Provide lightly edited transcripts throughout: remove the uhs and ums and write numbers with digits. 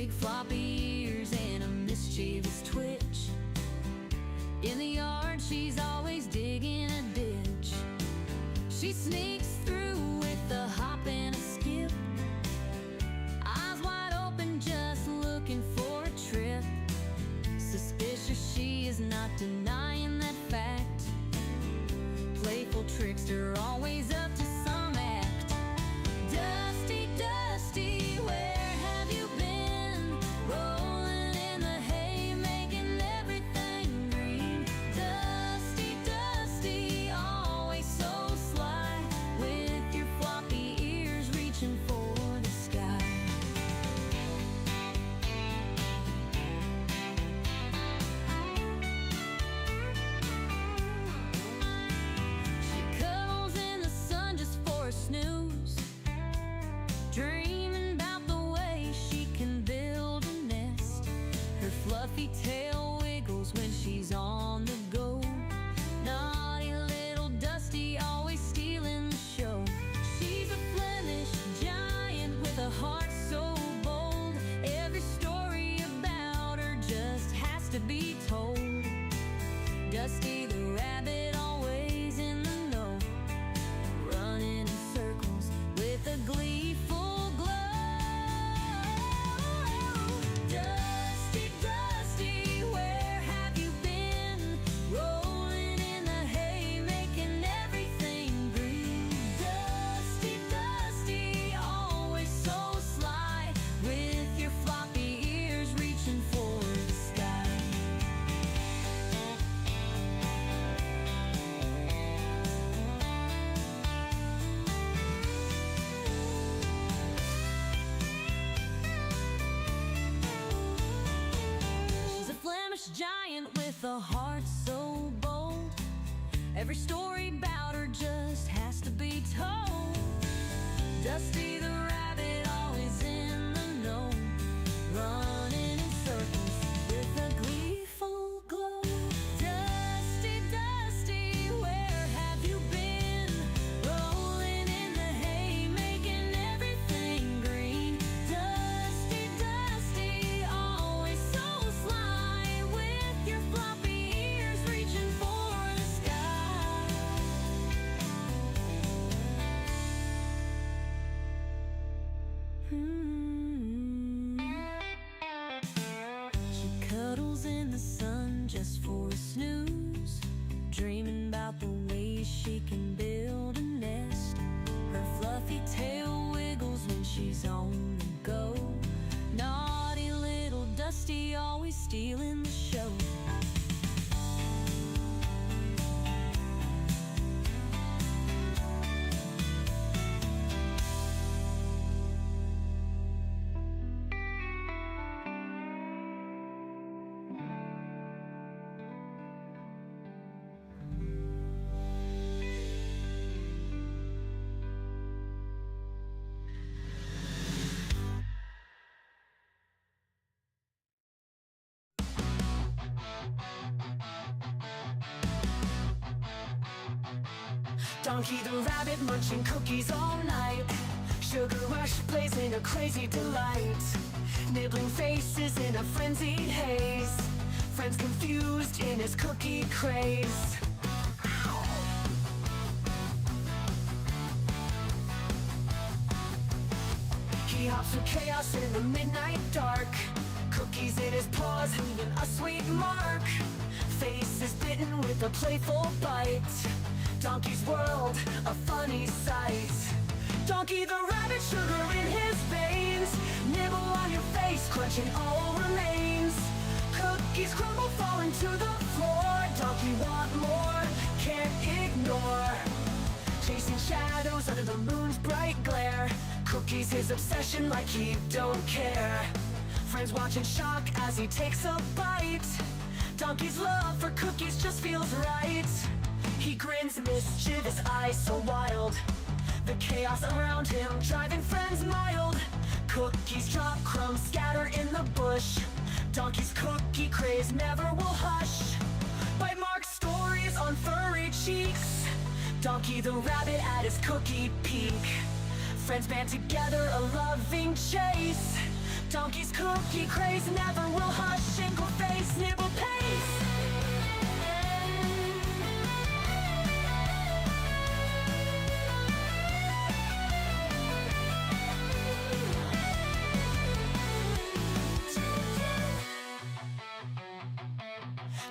big floppy ears and a mischievous twitch. In the yard she's always digging a ditch. She sneaks through with a hop and a skip, eyes wide open just looking for a trip. Suspicious she is not denying that fact. Playful trickster always up to some act. Dusty, Dusty, where have you been? Rolling in the hay, making everything green. Dusty, Dusty, always so sly, with your floppy ears reaching for the sky. She cuddles in the sun just for a snooze, dreaming about the way she can build a nest. Her fluffy tail wiggles when she's on the go. Naughty little Dusty, always stealing the show. She's a Flemish giant with a heart so bold. Every story about her just has to be told. Dusty the rabbit, always in the know, running in circles with a gleeful glow. Dusty, Dusty, where have you been? Rolling in the hay, making everything green. Dusty, Dusty, always so sly, with your floppy ears reaching for the sky. She's a Flemish giant with a heart so bold. Every story about her just has to be told. Dusty the rabbit, always in the know, running in circles with a gleeful glow. Dusty, Dusty, where have you been? Rolling in the hay, making everything green. Dusty, Dusty, always so sly, with your floppy ears reaching for the sky. She cuddles in the sun just for a snooze, dreaming about the ways she can build a nest. Her fluffy tail wiggles when she's on the go. Naughty little Dusty, always stealing the show. Donkey the rabbit munching cookies all night. Sugar rush blazing a crazy delight. Nibbling faces in a frenzied haze. Friends confused in his cookie craze. He hops through chaos in the midnight dark. Cookies in his paws, leaving a sweet mark. Face is bitten with a playful bite. Donkey's world, a funny sight. Donkey the rabbit, sugar in his veins. Nibble on your face, crunching all remains. Cookies crumble, falling to the floor. Donkey want more, can't ignore. Chasing shadows under the moon's bright glare. Cookies his obsession, like he don't care. Friends watch in shock as he takes a bite. Donkey's love for cookies just feels right. He grins, mischievous eyes so wild. The chaos around him driving friends mild. Cookies drop, crumbs scatter in the bush. Donkey's cookie craze never will hush. Bite mark stories on furry cheeks. Donkey the rabbit at his cookie peak. Friends band together, a loving chase. Donkey's cookie craze never will hush. Shingle face, nibble pace.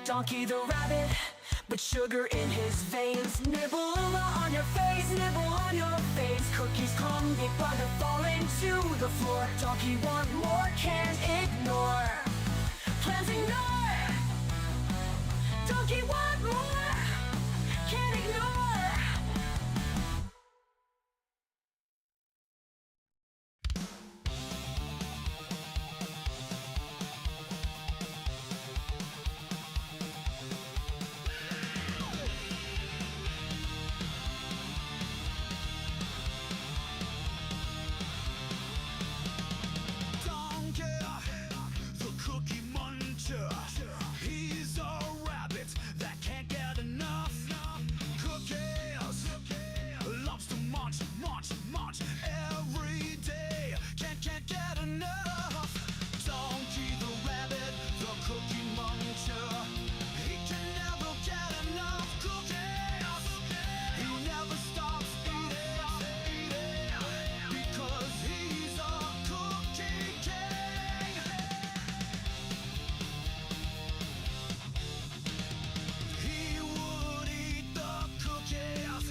Donkey the rabbit, with sugar in his veins. Nibble on your face, nibble on your face. Cookies come, big brother falling to the floor. Donkey want more, can't ignore. Plans ignore. Donkey want more, can't ignore. He's a rabbit that can't get enough cookies. Loves to munch, munch, munch every day. Can't get enough. Donkey the rabbit, the cookie muncher. He can never get enough cookies. He never stops eating because he's a cookie king. He would eat the cookies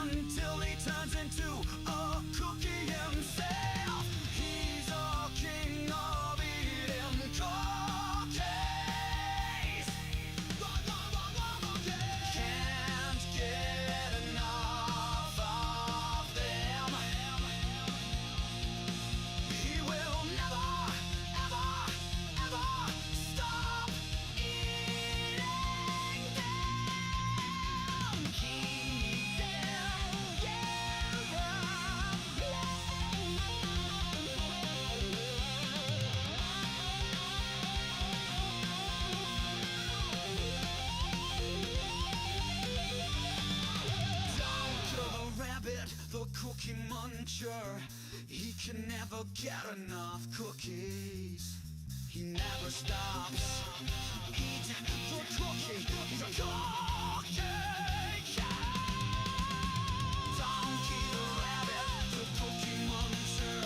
until he turns into a cookie himself. He's a king of eating cookies. Can't get enough of them. He will never, ever, ever stop eating them. Keep them, Down to the rabbit, the cookie muncher. He can never get enough cookies. He never stops eating the cookie. He's a cookie king. Donkey the rabbit, the cookie muncher.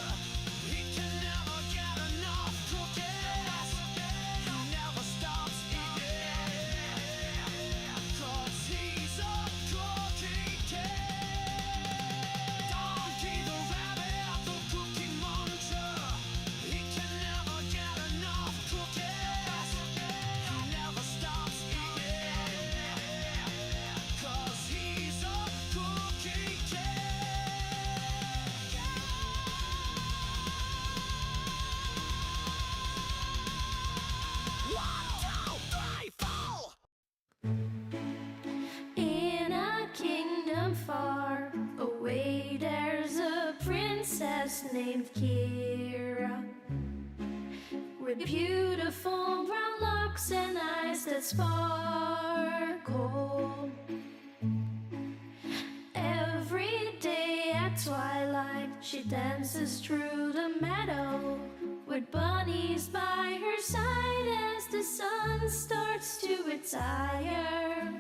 He can never get enough cookies. He never stops eating 'cause he's a cookie king. Donkey the rabbit, the cookie muncher. He can never get enough cookies. He never stops eating 'cause he's a cookie king. 1, 2, 3, 4. In a kingdom far away, there's a princess named Kira, with beautiful brown locks and eyes that sparkle. Every day at twilight, she dances through the meadow with bunnies by her side as the sun starts to retire.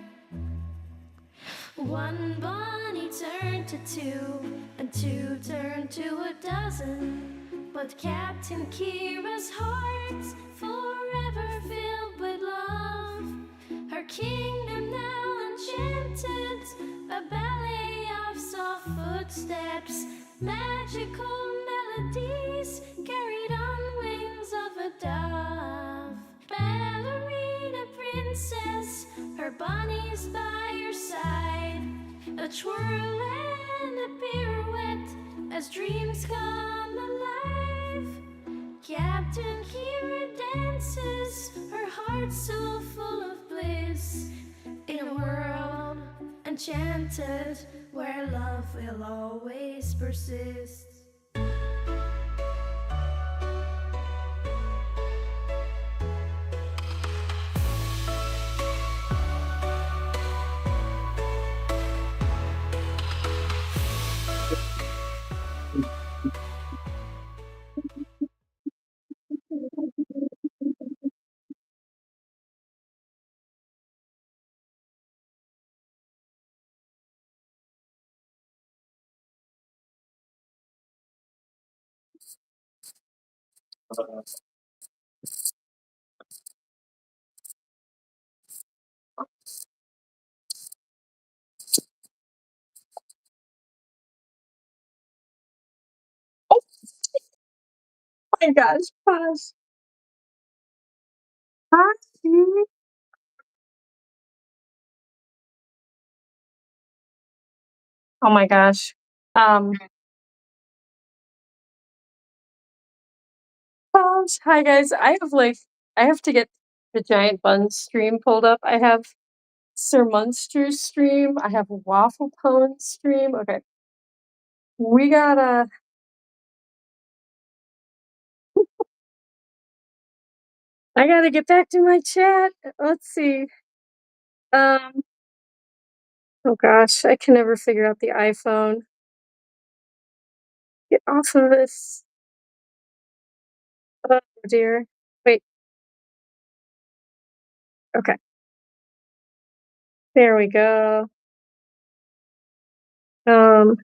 One bunny turned to two, and two turned to a dozen. But Captain Kira's heart's forever filled with love. Her kingdom now enchanted, a ballet of soft footsteps, magical melodies carried on wings of a dove. Ballerina princess, her bunnies by your side, a twirl and a pirouette as dreams come alive. Captain Kira dances, her heart so full of bliss, in a world enchanted where love will always persist. Oh my gosh, Posh. Posh. Oh my gosh. Um, Posh. Hi guys. I have to get the giant Bunz stream pulled up. I have Sir Munster's stream. I have Wafflepwn stream. Okay. We gotta I gotta get back to my chat. Let's see. Um, oh gosh, I can never figure out the iPhone. Get off of this. Oh dear. Wait, okay. There we go. Um,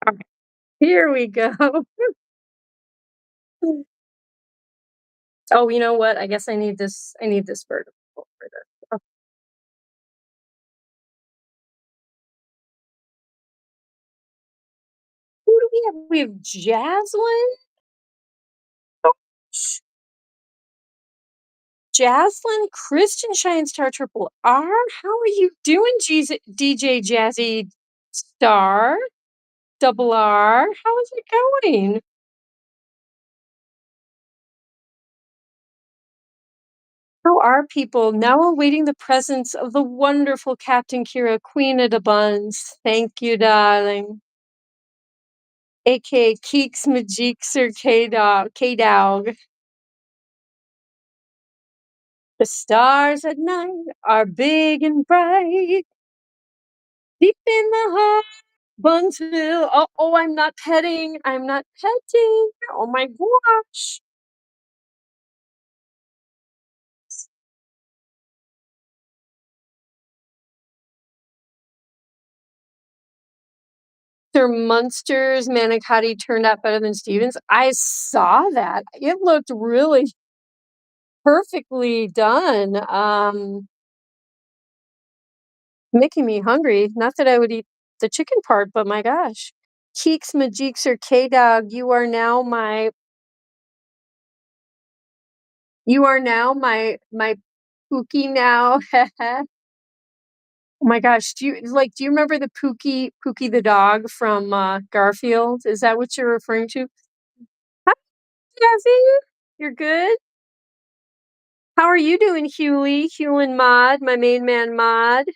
okay, here we go. Oh, you know what? I guess I need this vertical for this. Oh, who do we have? We have Jaslyn. Oh, Jaslyn, Christian Shine Star Triple R. How are you doing, DJ Jazzy Star? Double R. How is it going? How are people now awaiting the presence of the wonderful Captain Kira, Queen of the Buns? Thank you, darling. AKA Keeks Majeeks or K-Dog. The stars at night are big and bright. Deep in the heart, Bunzville. Oh, I'm not petting. I'm not petting. Oh my gosh. Sir Munster's manicotti turned out better than Stevens. I saw that. It looked really perfectly done. Making me hungry. Not that I would eat the chicken part, but my gosh. Keeks Majeeks or K-Dog, you are now my Pookie now. Oh my gosh, do you remember the Pookie the dog from Garfield? Is that what you're referring to? Hi, Jazzy. You're good? How are you doing, Hewlin Mod, my main man Mod?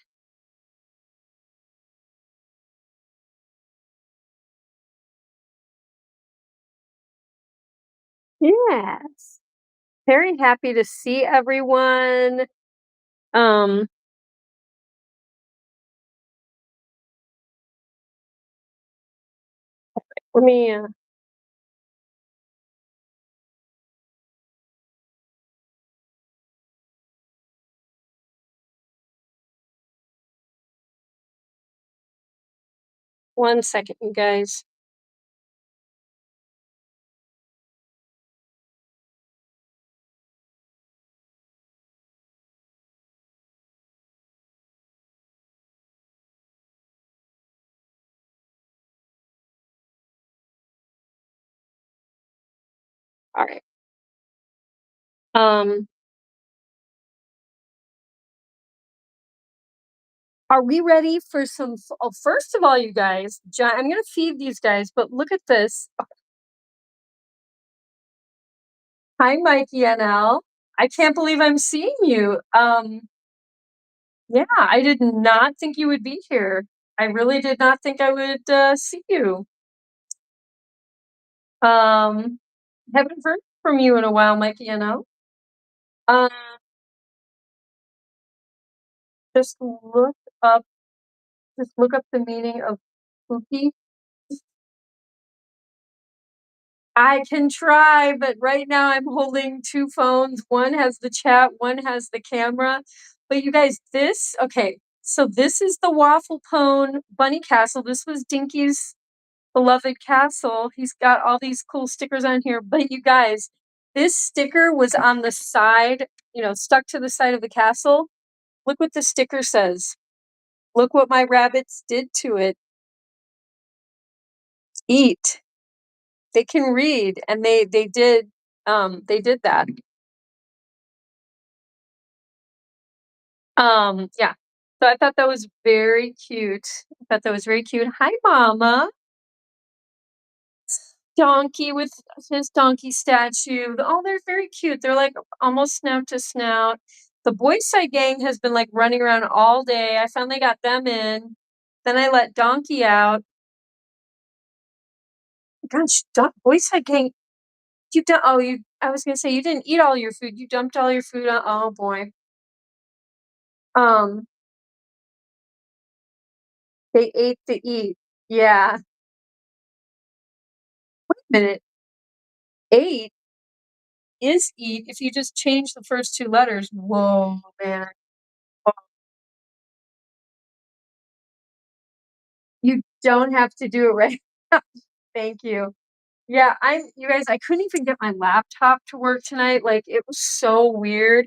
Yes. Very happy to see everyone. Um, let me 1 second, you guys. All right. Um, are we ready for some? Oh, first of all, you guys, I'm gonna feed these guys, but look at this. Hi, Mikey NL. I can't believe I'm seeing you. Yeah, I did not think you would be here. I really did not think I would see you. Haven't heard from you in a while, Mikey NL. Um, just up, look up the meaning of Pookie. I can try, but right now I'm holding 2 phones. One has the chat, one has the camera. But you guys, okay, So this is the Wafflepwn bunny castle. This was Dinky's beloved castle. He's got all these cool stickers on here, but you guys, this sticker was on the side, stuck to the side of the castle. Look what the sticker says. Look what my rabbits did to it. Eat. They can read, and they did that. Yeah. So I thought that was very cute. I thought that was very cute. Hi, Mama. Donkey with his donkey statue. Oh, they're very cute. They're like almost snout to snout. The Boy Side gang has been like running around all day. I finally got them in. Then I let Donkey out. Gosh, Boy Side gang, you done? Oh, you. I was gonna say you didn't eat all your food. You dumped all your food on. Oh boy. Um, they ate to eat. Yeah. Wait a minute. Ate is eat if you just change the first two letters. Whoa, man. You don't have to do it right now. Thank you. Yeah, you guys, I couldn't even get my laptop to work tonight. Like, it was so weird.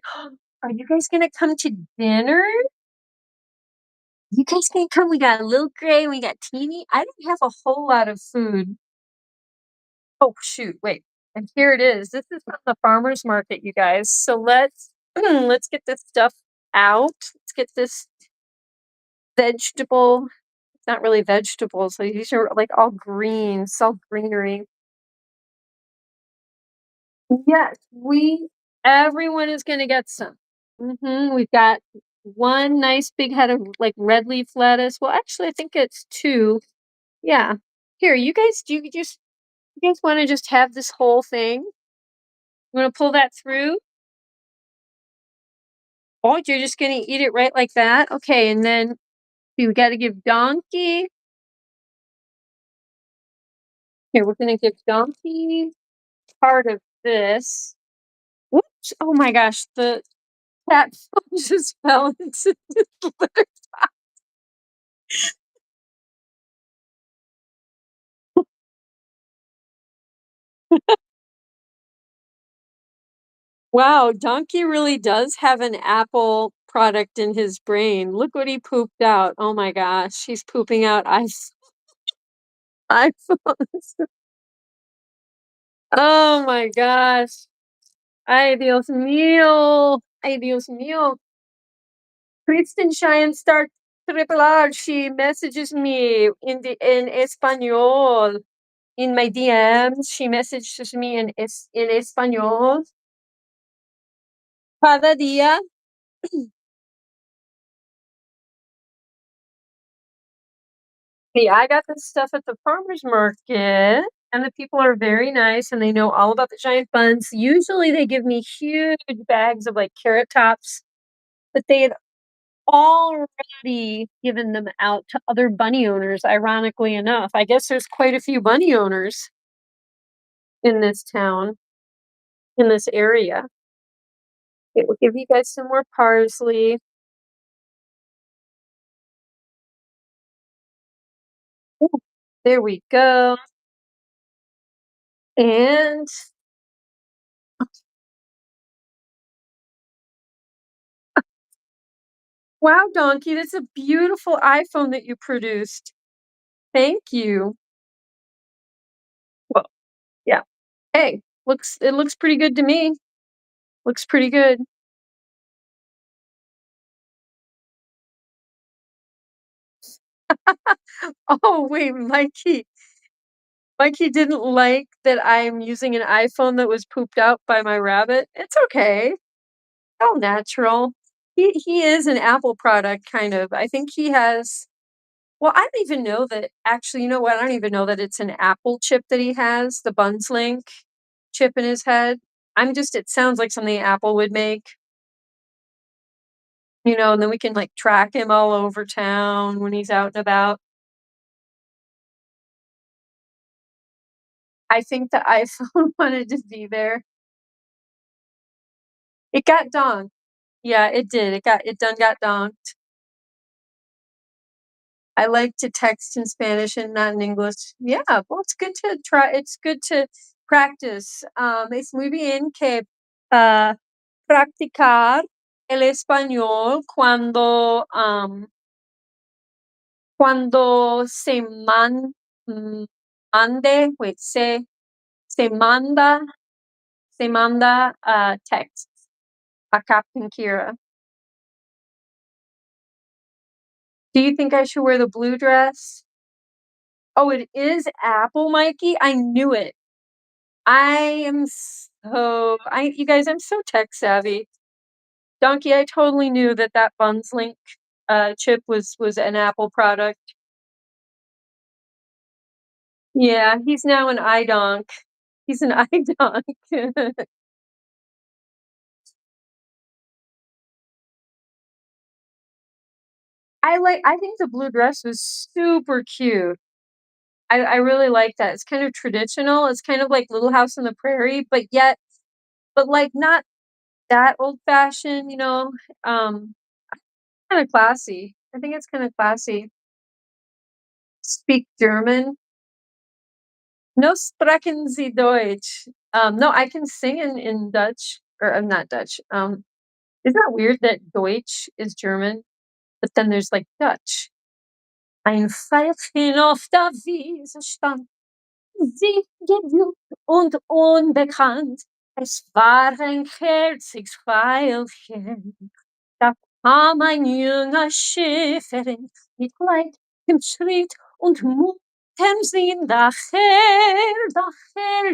Are you guys gonna come to dinner? You guys gonna come? We got Lil Gray, we got Teeny. I don't have a whole lot of food. Oh, shoot, wait. And here it is. This is from the farmer's market, you guys. So let's get this stuff out. Let's get this vegetable. It's not really vegetables. So these are like all green, it's all greenery. Yes, everyone is gonna get some. We've got one nice big head of like red leaf lettuce. Well, actually, I think it's two. Yeah. Here, you guys want to just have this whole thing? You want to pull that through? Oh, you're just gonna eat it right like that? Okay, and then we got to give Donkey. Here, we're gonna give Donkey part of this. Whoops! Oh my gosh, the cat just fell into the litter. Wow, Donkey really does have an Apple product in his brain. Look what he pooped out. Oh my gosh, he's pooping out iPhones. Oh my gosh. Ay, Dios mío. Ay, Dios mío. Kristen Cheyenne Star Triple R, she messages me in Espanol. In my DMs, she messages me in Espanol. Cada día. Hey, I got this stuff at the farmer's market, and the people are very nice and they know all about the giant buns. Usually they give me huge bags of like carrot tops, but they had already given them out to other bunny owners, ironically enough. I guess there's quite a few bunny owners in this town, in this area. Okay, we'll give you guys some more parsley. Ooh, there we go. And wow, Donkey, that's a beautiful iPhone that you produced. Thank you. Well, yeah. Hey, it looks pretty good to me. Looks pretty good. Oh, wait, Mikey didn't like that I'm using an iPhone that was pooped out by my rabbit. It's okay. All natural. He is an Apple product, kind of. I think he has. Well, I don't even know that. Actually, you know what? I don't even know that it's an Apple chip that he has. The Bunz link chip in his head. It sounds like something Apple would make. And then we can like track him all over town when he's out and about. I think the iPhone wanted to be there. It got donked. Yeah, it did. It got donked. I like to text in Spanish and not in English. Yeah, well, it's good to try. It's good to practice. Es muy bien que practicar el español cuando mande, wait, se manda, text a Captain Kira. Do you think I should wear the blue dress? Oh, it is Apple, Mikey? I knew it. You guys, I'm so tech savvy. Donkey, I totally knew that Bunz Link chip was an Apple product. Yeah, he's now an iDonk. He's an iDonk. I think the blue dress was super cute. I really like that. It's kind of traditional. It's kind of like Little House on the Prairie, but like not that old fashioned, you know. Kind of classy. I think it's kind of classy. Speak German. No sprechen Sie Deutsch. No, I can sing in Dutch, or I'm not Dutch. Isn't that weird that Deutsch is German, but then there's like Dutch? Ein Veilchen auf der Wiese stand, sie geblüht und unbekannt. Es war ein herziges Veilchen. Da kam ein junger Schäferin mit leichtem Schritt und mutem Sinn daher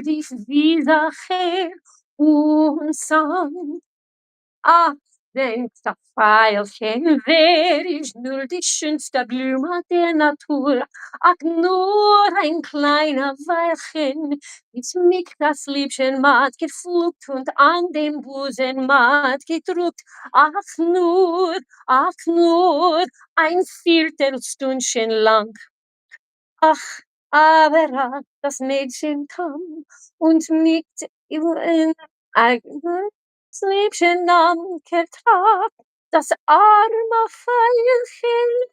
lief wie daher und sang. Ach, denkt das Veilchen, wer ist nur die schönste Blume der Natur? Ach, nur ein kleiner Veilchen, ist mich das Liebchen matt gepflückt und an dem Busen matt gedrückt. Ach, nur ein Viertelstündchen lang. Ach, aber das Mädchen kam und mich in eigenes Liebchen nahm, getrag, das arme Veilchen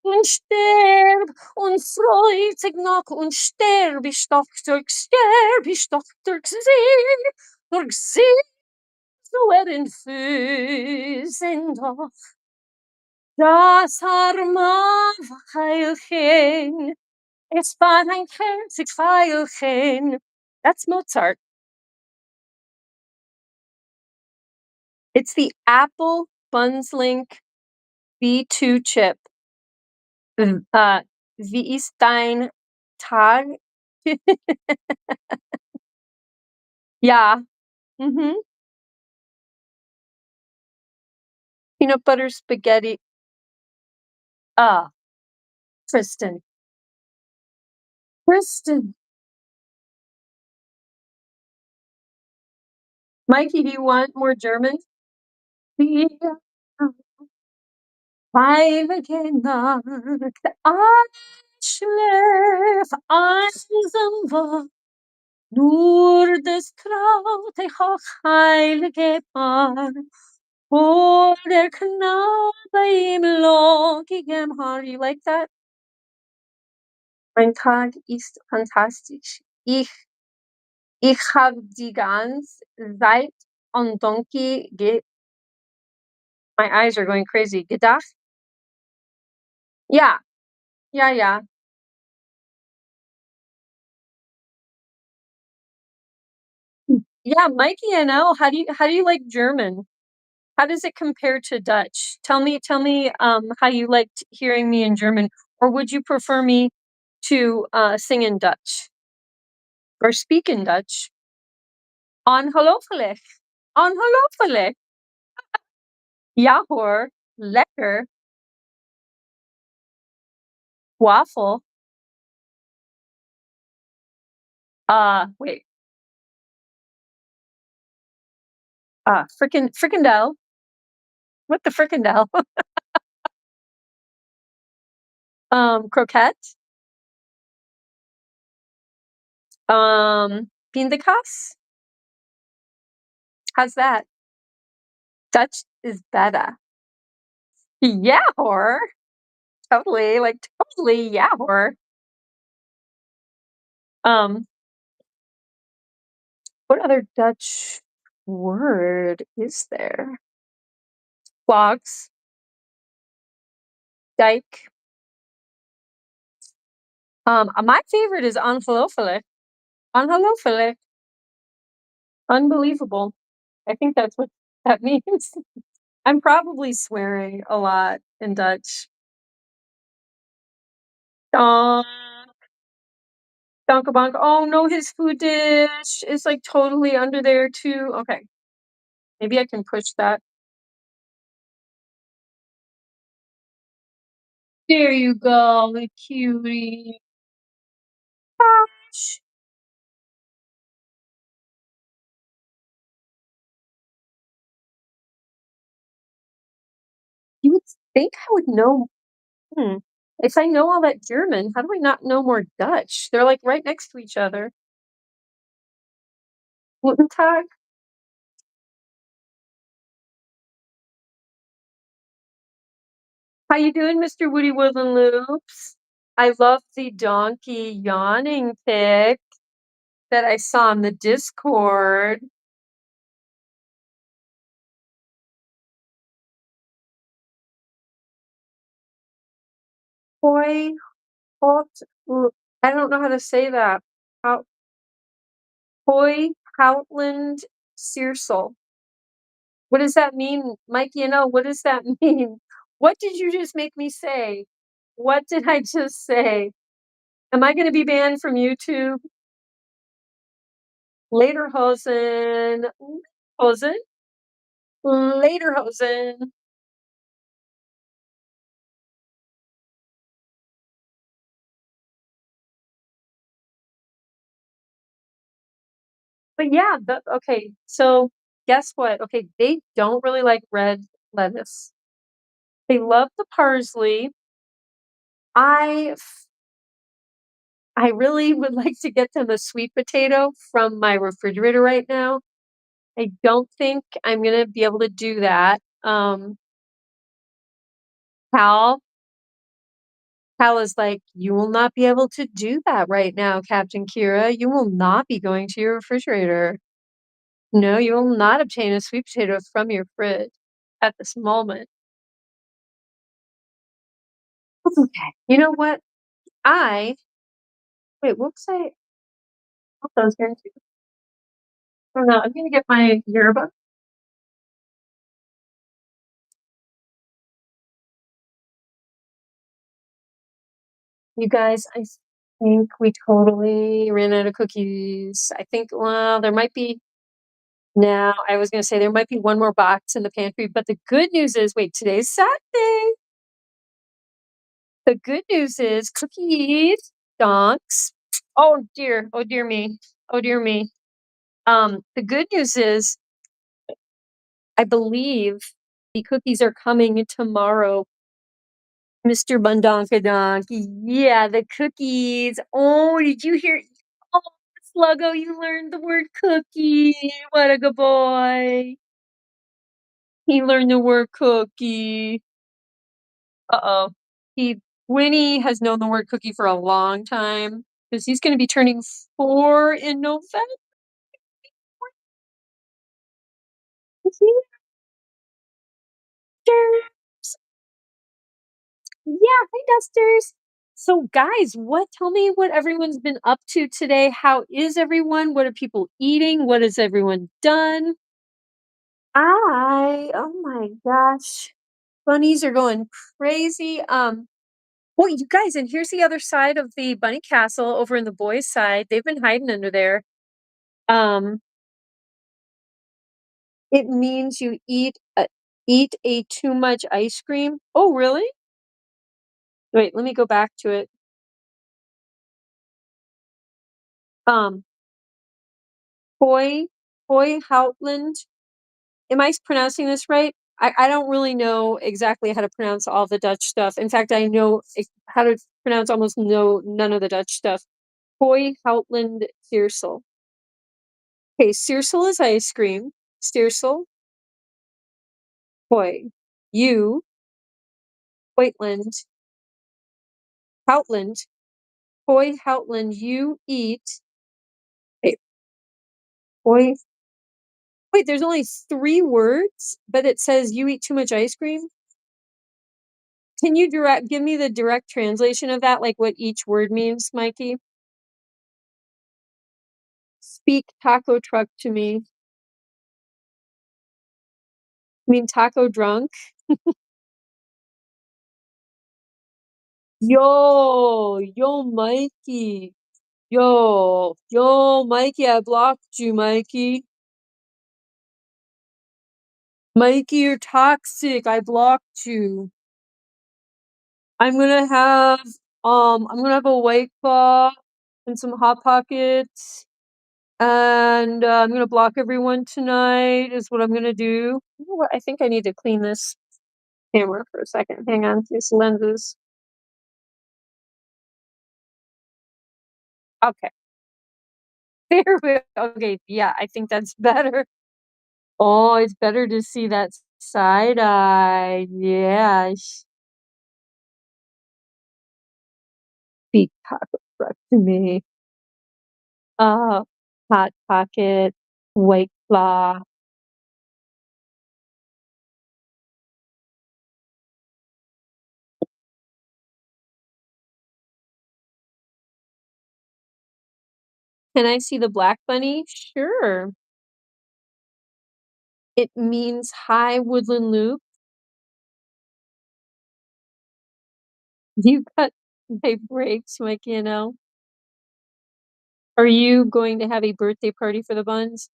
und sterb und freut sich noch und sterb ich doch durch sie zu ihren Füßen doch. Das arme Veilchen, es war ein herziges Veilchen. That's Mozart. It's the Apple Bunz Link V2 chip. Wie ist dein Tag? Ja. Mhm. Peanut butter spaghetti. Ah, Kristen. Mikey, do you want more German? Wir Heilige Nacht, einschläf einsam war, nur das traute heilige Paar, vor der Knabe im lockigen Haar. You like that? Mein Tag ist fantastisch. Ich habe die ganze Zeit an Donkey My eyes are going crazy. Gedacht? Ja, ja. Yeah, Mikey and Elle, how do you like German? How does it compare to Dutch? Tell me, how you liked hearing me in German, or would you prefer me to sing in Dutch or speak in Dutch? Ongelooflijk. Ongelooflijk. Ja hoor. Lekker. Waffle. Wait. Frikandel. What the frikandel? Croquette. Pindakaas. How's that? Dutch is better. Yeah, hoor. Totally, like, totally, yeah, whore. Um, what other Dutch word is there? Clogs, dike. My favorite is ongelooflijk. Ongelooflijk. Unbelievable. I think that's what that means. I'm probably swearing a lot in Dutch. Donk, donkabonk. Oh no, his food dish is like totally under there too. Okay, maybe I can push that. There you go, the cutie. Posh. You would think I would know. Hmm. If I know all that German, how do I not know more Dutch? They're like right next to each other. Guten Tag. How you doing, Mr. Woody Woodland Loops? I love the donkey yawning pic that I saw in the Discord. Boy, hot. I don't know how to say that. How, Hoy Houtland Searsel. What does that mean? Mike, what does that mean? What did you just make me say? What did I just say? Am I going to be banned from YouTube? Lederhosen. Hosen? Lederhosen. But yeah, okay, so guess what? Okay, they don't really like red lettuce. They love the parsley. I I really would like to get them a sweet potato from my refrigerator right now. I don't think I'm gonna be able to do that. Cal Cal is like, "You will not be able to do that right now, Captain Kira. You will not be going to your refrigerator. No, you will not obtain a sweet potato from your fridge at this moment." That's okay. You know what? I wait, what was I was going to? Oh no, I'm gonna get my yearbook. You guys, I think we totally ran out of cookies. I think, well, there might be now, I was gonna say there might be one more box in the pantry, but the good news is, wait, today's Saturday. The good news is cookies, donks. Oh dear me. Oh dear me. The good news is I believe the cookies are coming tomorrow, Mr. Bundonkadonk. Yeah, the cookies. Oh, did you hear? Oh, Sluggo, you learned the word cookie. What a good boy. He learned the word cookie. Uh-oh. He Gwynnie has known the word cookie for a long time because he's going to be turning 4 in November. Yeah, hey Dusters. So guys, tell me what everyone's been up to today. How is everyone? What are people eating? What has everyone done? Oh my gosh. Bunnies are going crazy. Well, you guys, and here's the other side of the bunny castle over in the boys' side. They've been hiding under there. Um, it means you eat a too much ice cream. Oh, really? Wait, let me go back to it. Um, Hoy, Hoy Houtland. Am I pronouncing this right? I don't really know exactly how to pronounce all the Dutch stuff. In fact, I know how to pronounce almost none of the Dutch stuff. Hoy Houtland Searsel. Okay, Searsel is ice cream. Searsel, Hoy. You, Hoytland. Houtland. Boy Houtland, you eat. Wait, boy. Wait, there's only 3 words, but it says you eat too much ice cream. Can you give me the direct translation of that, like what each word means, Mikey? Speak taco truck to me. I mean taco drunk? Yo, Mikey. Yo, Mikey, I blocked you, Mikey. Mikey, you're toxic. I blocked you. I'm gonna have a White Claw and some Hot Pockets, and I'm gonna block everyone tonight. Is what I'm gonna do. You know what? I think I need to clean this camera for a second. Hang on, these lenses. Okay, there we go. Okay, yeah, I think that's better. Oh, it's better to see that side eye. Yeah, speak taco truck to me. Hot Pocket, White Claw. Can I see the black bunny? Sure. It means hi, Woodland Loop. You cut my brakes, Mikey, you know. Are you going to have a birthday party for the Bunz?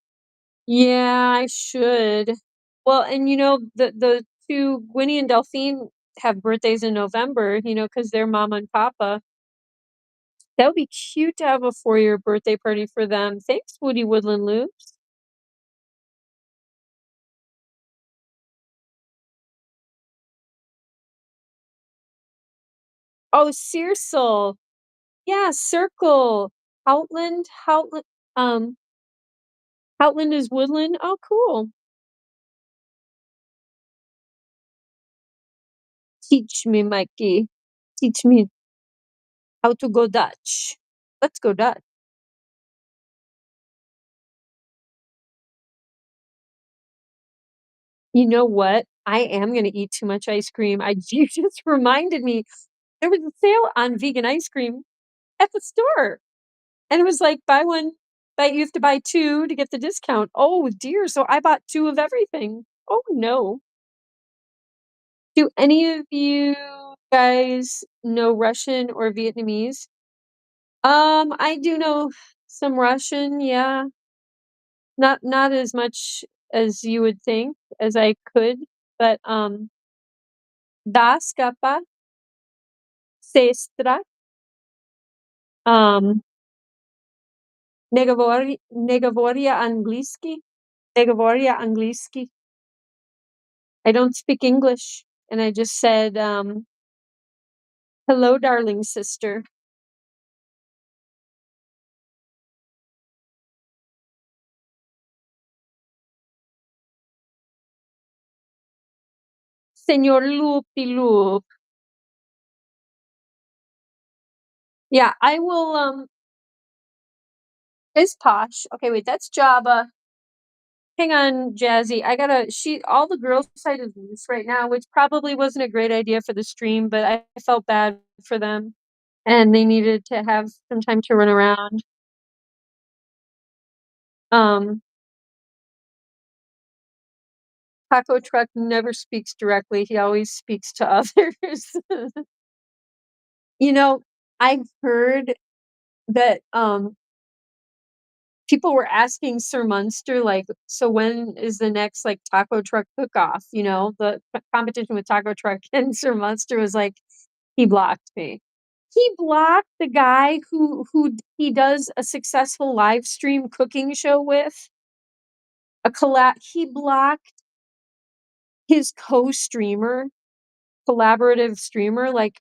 Yeah, I should. Well, and the two, Gwynnie and Delphine, have birthdays in November, because they're mama and papa. That would be cute to have a 4-year birthday party for them. Thanks, Woody Woodland Loops. Oh, Searsel. Yeah, Circle. Houtland, um, Houtland is woodland. Oh, cool. Teach me, Mikey. Teach me how to go Dutch. Let's go Dutch. You know what? I am gonna eat too much ice cream. You just reminded me. There was a sale on vegan ice cream at the store, and it was like you have to buy 2 to get the discount. Oh dear, so I bought 2 of everything. Oh no. Do any of you guys know Russian or Vietnamese? I do know some Russian, yeah. Not as much as you would think, as I could, but, "Da skapa", "Sestra", um, "Не angliski", "Не angliski". I don't speak English, and I just said, "Hello, darling sister." Señor Loop-de-Loop. Yeah, I will, it's Posh. Okay, wait, that's Jabba. Hang on, Jazzy. All the girls' side is loose right now, which probably wasn't a great idea for the stream, but I felt bad for them, and they needed to have some time to run around. Um, Taco Truck never speaks directly. He always speaks to others. You know, I've heard that, people were asking Sir Munster, like, "So when is the next, like, taco truck cook-off?" The competition with Taco Truck, and Sir Munster was like, "He blocked me." He blocked the guy who he does a successful live stream cooking show with, he blocked his co-streamer, collaborative streamer, like,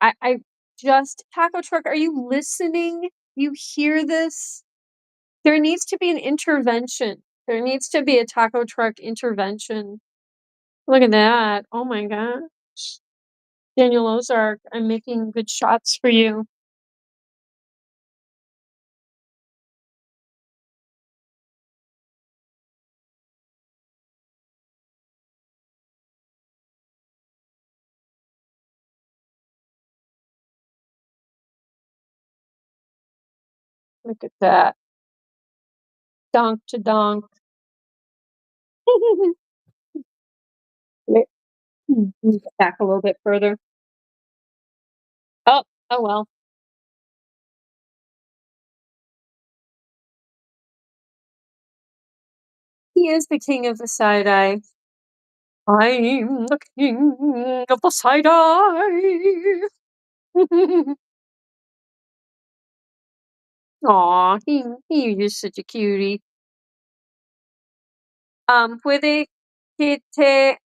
I just Taco Truck, are you listening? You hear this? There needs to be an intervention. There needs to be a Taco Truck intervention. Look at that. Oh my gosh. Daniel Ozark, I'm making good shots for you. Look at that. Donk to donk. Wait, let me get back a little bit further. Oh, oh well. He is the king of the side eye. I'm the king of the side eye. Aw, he is such a cutie. Puede que te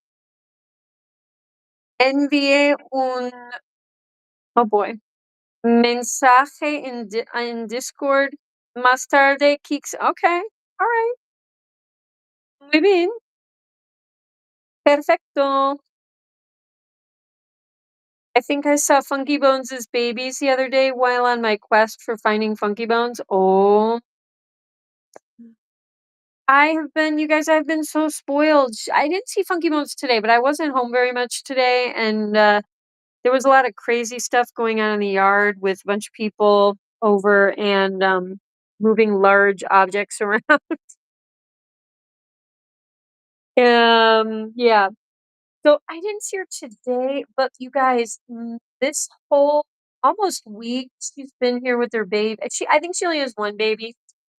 envíe un, oh boy, mensaje en Discord más tarde, Kicks. Okay, all right, muy bien, perfecto. I think I saw Funky Bones' babies the other day while on my quest for finding Funky Bones. Oh, you guys, I've been so spoiled. I didn't see Funky Bones today, but I wasn't home very much today, and there was a lot of crazy stuff going on in the yard with a bunch of people over and moving large objects around. Yeah. So I didn't see her today, but you guys, this whole almost week she's been here with her baby. I think she only has one baby.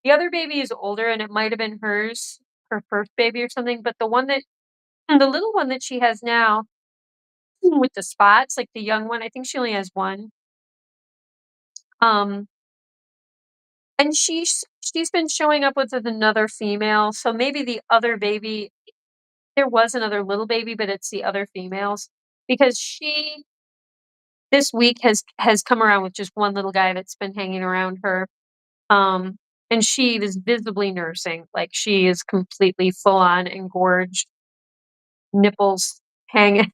The other baby is older, and it might have been hers, her first baby or something. But the little one that she has now, with the spots, like the young one, I think she only has one. Um, and she's been showing up with another female. So maybe the other baby, there was another little baby, but it's the other females because she this week has come around with just one little guy that's been hanging around her. Um, and she is visibly nursing, like she is completely full on engorged, nipples hanging.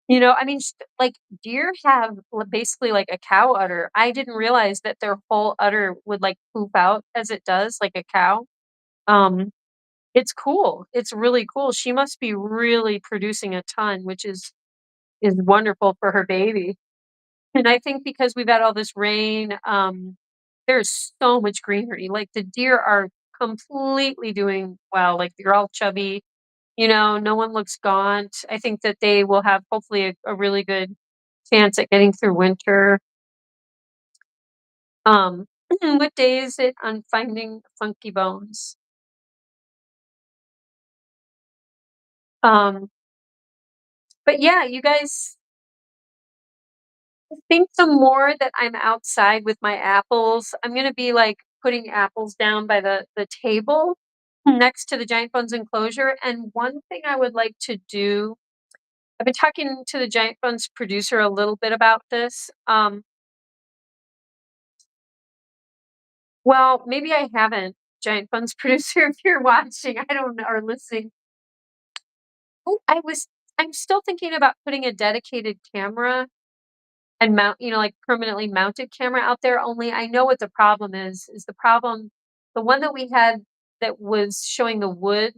I mean, like deer have basically like a cow udder. I didn't realize that their whole udder would like poop out as it does, like a cow. Um, it's cool. It's really cool. She must be really producing a ton, which is wonderful for her baby. And I think because we've had all this rain, there's so much greenery. Like the deer are completely doing well. Like they're all chubby, no one looks gaunt. I think that they will have hopefully a really good chance at getting through winter. What day is it on finding Funky Bones? Um, but yeah, you guys, I think the more that I'm outside with my apples, I'm gonna be like putting apples down by the table next to the Giant Buns enclosure. And one thing I would like to do, I've been talking to the Giant Buns producer a little bit about this. Well, maybe I haven't. Giant Buns producer, if you're watching, I don't know, or listening. Oh, I'm still thinking about putting a dedicated camera and like permanently mounted camera out there. Only I know what the problem is the problem, the one that we had that was showing the wood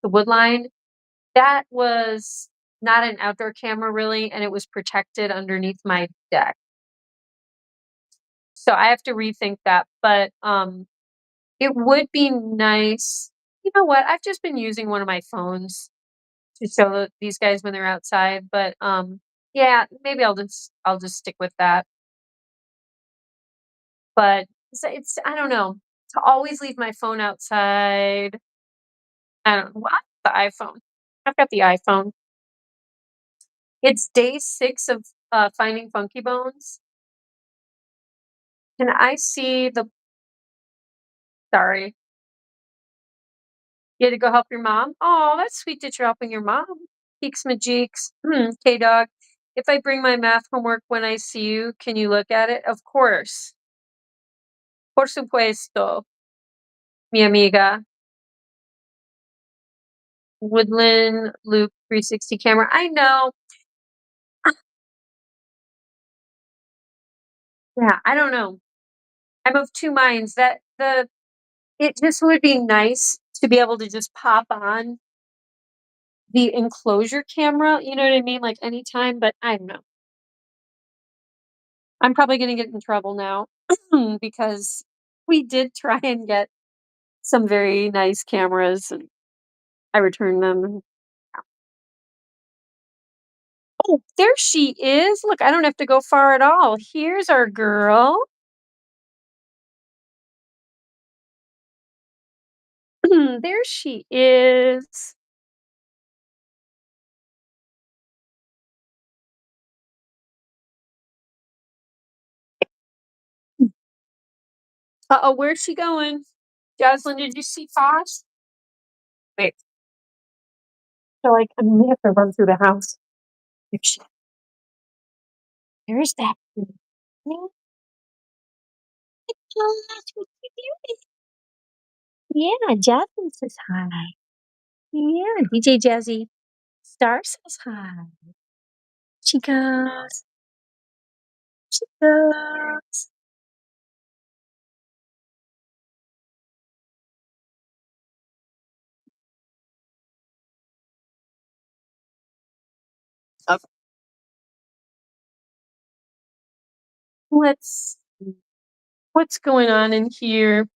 line, that was not an outdoor camera really, and it was protected underneath my deck. So I have to rethink that, but it would be nice. You know what? I've just been using one of my phones to show these guys when they're outside, but yeah, maybe I'll just stick with that. But it's I don't know, to always leave my phone outside. I don't know. Well, the iPhone. I've got the iPhone. It's day 6 of finding Funky Bones. Can I see the sorry. You had to go help your mom? Oh, that's sweet that you're helping your mom. Peeks Majeeks. K-Dog. If I bring my math homework when I see you, can you look at it? Of course. Por supuesto, mi amiga. Woodland Loop 360 camera. I know. Yeah, I don't know. I'm of two minds that it just would be nice to be able to just pop on the enclosure camera, you know what I mean? Like anytime, but I don't know. I'm probably gonna get in trouble now because we did try and get some very nice cameras and I returned them. Oh, there she is. Look, I don't have to go far at all. Here's our girl. There she is. Uh-oh, where's she going? Jocelyn, did you see Posh? Wait, so like I may have to run through the house. There she There's that. Oh, that's what you doing. Yeah, Jocelyn says hi. Yeah, DJ Jazzy Star says hi. She goes. She goes. Okay, let's see. What's going on in here?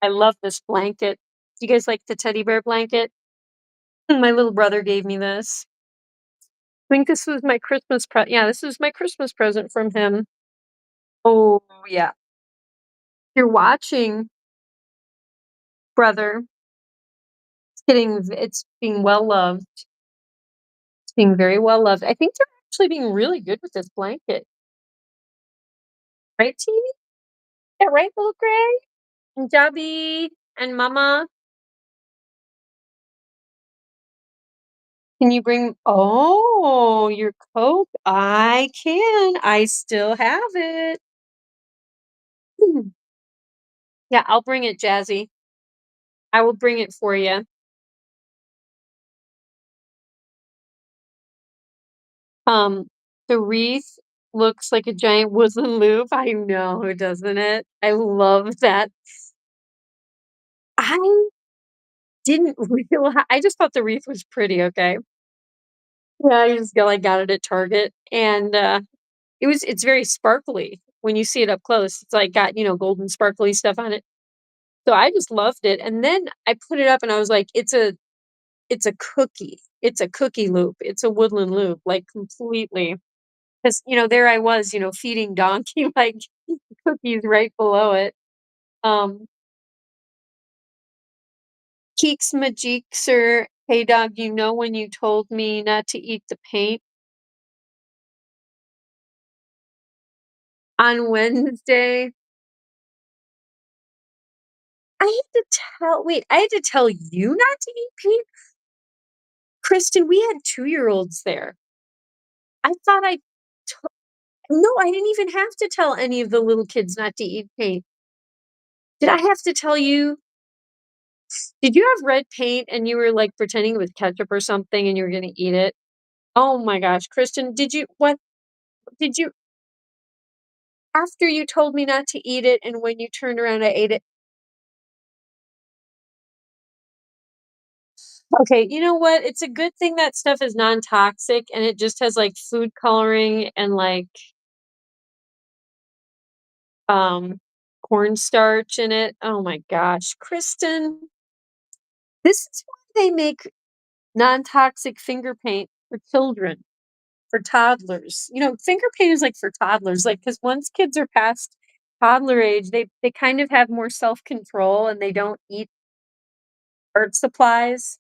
I love this blanket. Do you guys like the teddy bear blanket? My little brother gave me this. I think this was my yeah, this was my Christmas present from him. Oh, yeah. You're watching, brother. It's being well loved. It's being very well loved. I think they're actually being really good with this blanket. Right, Teeny? Yeah, right, little Gray? And Jabby and Mama. Can you bring your Coke? I can. I still have it. Hmm. Yeah, I'll bring it, Jazzy. I will bring it for you. Um, the wreath looks like a giant wooden loop. I know, doesn't it? I love that. I didn't realize I just thought the wreath was pretty, okay? Yeah, I just got it at Target and, it's very sparkly when you see it up close. It's, like, got, golden sparkly stuff on it. So I just loved it, and then I put it up and I was like, it's a cookie. It's a cookie loop. It's a woodland loop, like, completely. 'Cause, there I was, feeding Donkey, like, cookies right below it. Um, Keeks Majikser, "Hey, dog, you know when you told me not to eat the paint on Wednesday?" I had to tell you not to eat paint? Kristen, we had two-year-olds there. I thought I to No, I didn't even have to tell any of the little kids not to eat paint. Did I have to tell you? Did you have red paint and you were, like, pretending it was ketchup or something and you were gonna eat it? Oh my gosh, Kristen, did you after you told me not to eat it and when you turned around, I ate it. Okay, you know what? It's a good thing that stuff is non-toxic and it just has, like, food coloring and, like, um, cornstarch in it. Oh my gosh, Kristen, this is why they make non-toxic finger paint for children, for toddlers. Finger paint is, like, for toddlers, like because once kids are past toddler age, they kind of have more self-control and they don't eat art supplies.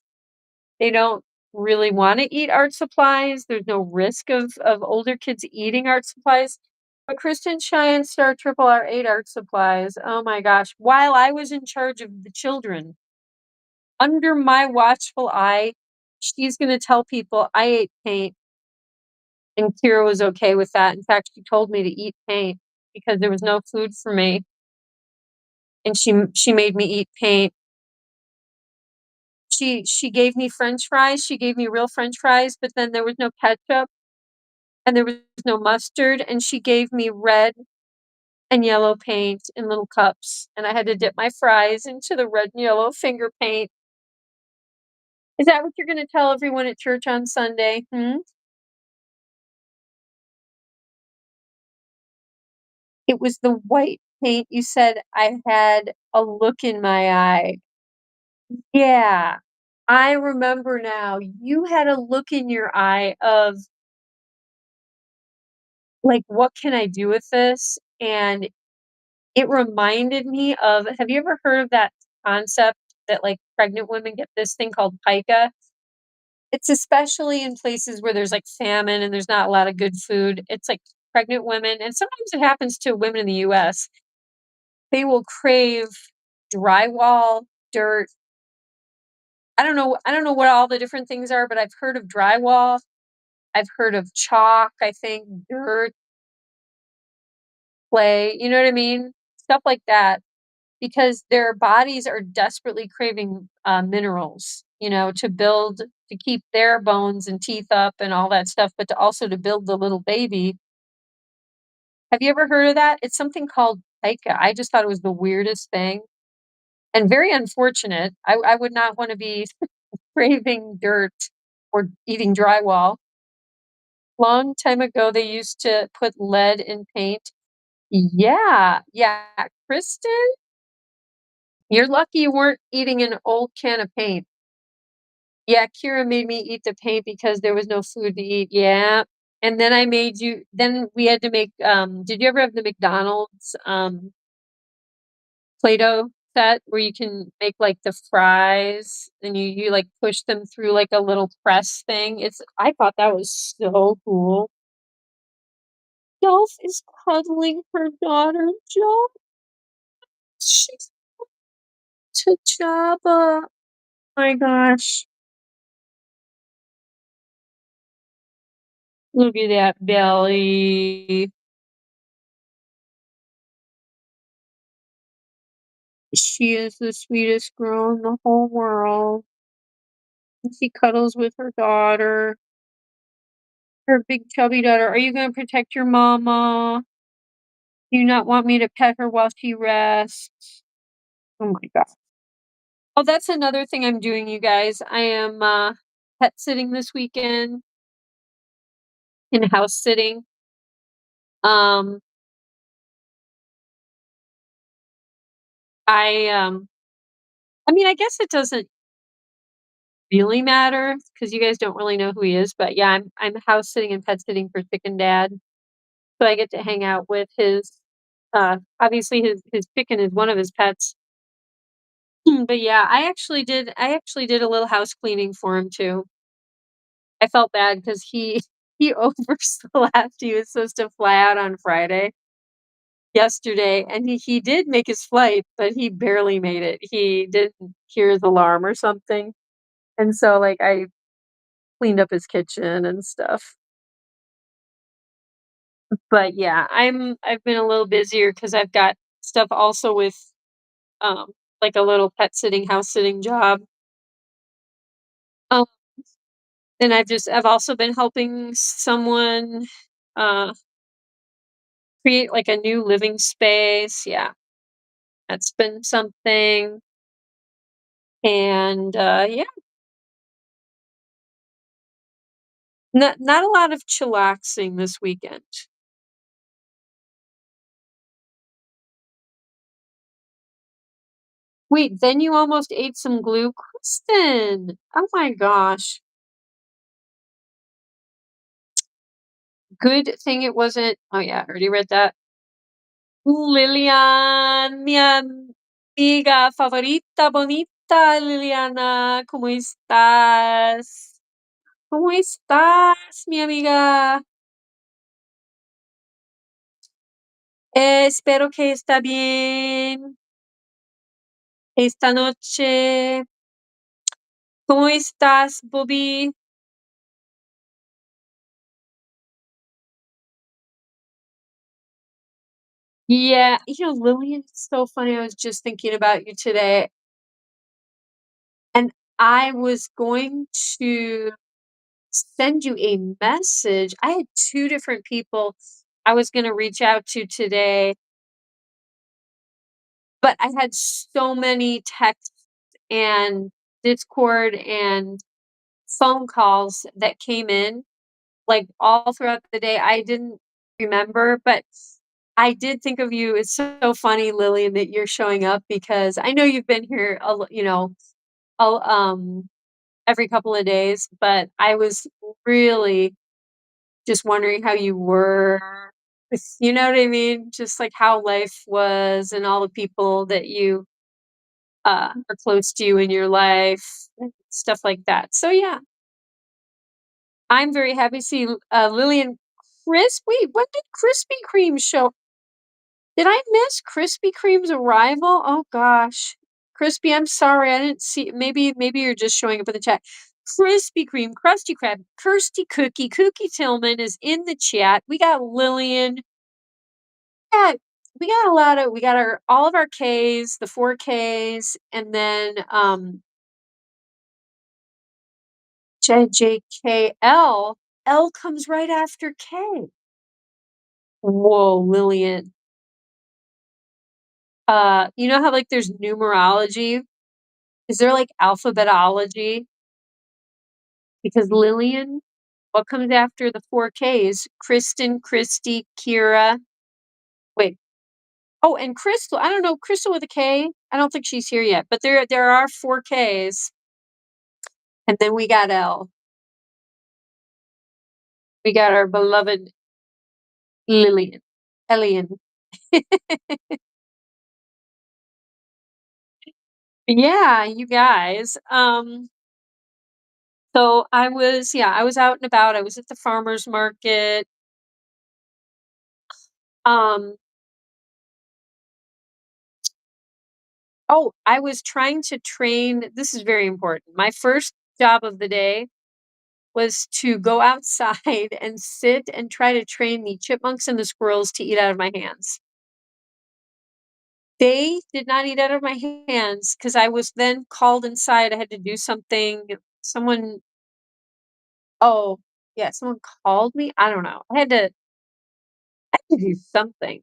They don't really wanna eat art supplies. There's no risk of older kids eating art supplies. But Kristen Cheyenne Star Triple R ate art supplies. Oh my gosh, while I was in charge of the children, under my watchful eye, she's gonna tell people I ate paint, and Kira was okay with that. In fact, she told me to eat paint because there was no food for me, and she made me eat paint. She gave me French fries, she gave me real French fries, but then there was no ketchup and there was no mustard, and she gave me red and yellow paint in little cups, and I had to dip my fries into the red and yellow finger paint. Is that what you're gonna tell everyone at church on Sunday? Hmm? It was the white paint. You said I had a look in my eye. Yeah, I remember now. You had a look in your eye of, like, "What can I do with this?" And it reminded me of, have you ever heard of that concept that, like, pregnant women get this thing called pica? It's especially in places where there's, like, famine and there's not a lot of good food. It's, like, pregnant women, and sometimes it happens to women in the US. They will crave drywall, dirt. I don't know what all the different things are, but I've heard of drywall, I've heard of chalk, I think, dirt, clay, you know what I mean? Stuff like that, because their bodies are desperately craving, minerals, to keep their bones and teeth up and all that stuff, but to also to build the little baby. Have you ever heard of that? It's something called pica. I just thought it was the weirdest thing and very unfortunate. I would not wanna be craving dirt or eating drywall. Long time ago, they used to put lead in paint. Yeah, yeah, Kristen, you're lucky you weren't eating an old can of paint. Yeah, Kira made me eat the paint because there was no food to eat, yeah, and then we had to make, did you ever have the McDonald's, Play-Doh set where you can make, like, the fries and you, like, push them through, like, a little press thing? I thought that was so cool. Dolph is cuddling her daughter, Joe. She's to Jabba. My gosh. Look at that belly. She is the sweetest girl in the whole world. And she cuddles with her daughter, her big chubby daughter. Are you gonna protect your mama? Do you not want me to pet her while she rests? Oh my god. Oh, that's another thing I'm doing, you guys. I am pet sitting this weekend and house sitting. Um I I mean, I guess it doesn't really matter because you guys don't really know who he is, but yeah, I'm house sitting and pet sitting for Chicken Dad. So I get to hang out with his obviously his chicken is one of his pets. But yeah, I actually did a little house cleaning for him too. I felt bad because he overslept. He was supposed to fly out on Friday yesterday, and he did make his flight, but he barely made it. He didn't hear his alarm or something. And so like I cleaned up his kitchen and stuff. But yeah, I've been a little busier because 'cause I've got stuff also with, like a little pet sitting, house sitting job. Um, and I've also been helping someone, uh, create like a new living space. Yeah, that's been something. And, yeah, not a lot of chillaxing this weekend. Wait, then you almost ate some glue? Kristen! Oh my gosh. Good thing it wasn't, oh yeah, I already read that. Lilian, mi amiga favorita, bonita, Liliana, ¿cómo estás? ¿Cómo estás, mi amiga? Espero que está bien esta noche. ¿Cómo estás, Bobby? Yeah, Lillian, it's so funny. I was just thinking about you today. And I was going to send you a message. I had 2 different people I was gonna reach out to today, but I had so many texts and Discord and phone calls that came in, like, all throughout the day. I didn't remember, but I did think of you. It's so funny, Lillian, that you're showing up because I know you've been here I'll, every couple of days, but I was really just wondering how you were. You know what I mean? Just like how life was and all the people that you are close to you in your life, and stuff like that. So yeah, I'm very happy to see Lillian. Wait, when did Krispy Kreme show? Did I miss Krispy Kreme's arrival? Oh gosh. Crispy, I'm sorry, I didn't see. Maybe you're just showing up in the chat. Krispy Kreme, Krusty Krab, Kirsty Cookie, Cookie Tillman is in the chat. We got Lillian. Yeah, we got our all of our Ks, the 4 Ks, and then JJKL. L comes right after K. Whoa, Lillian. You know how like there's numerology? Is there like alphabetology? Because Lillian, what comes after the 4 Ks? Kristen, Christy, Kira. Wait. Oh, and Crystal. I don't know, Crystal with a K. I don't think she's here yet, but there are 4 Ks. And then we got L. We got our beloved Lillian. Elian. Yeah, you guys. So I was out and about. I was at the farmer's market. Um, oh, I was trying to train. This is very important. My first job of the day was to go outside and sit and try to train the chipmunks and the squirrels to eat out of my hands. They did not eat out of my hands because I was then called inside. I had to do something. Someone Oh, yeah, someone called me? I don't know. I had to do something.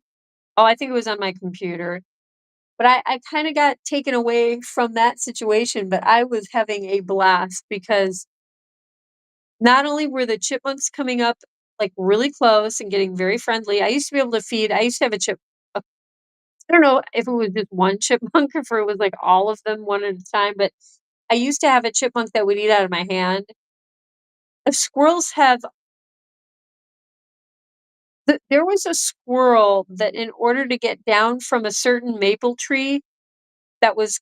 Oh, I think it was on my computer. But I kinda got taken away from that situation, but I was having a blast because not only were the chipmunks coming up, like, really close and getting very friendly. I used to have a I don't know if it was just 1 chipmunk or if it was, like, all of them one at a time, but I used to have a chipmunk that would eat out of my hand. The squirrels have there was a squirrel that in order to get down from a certain maple tree that was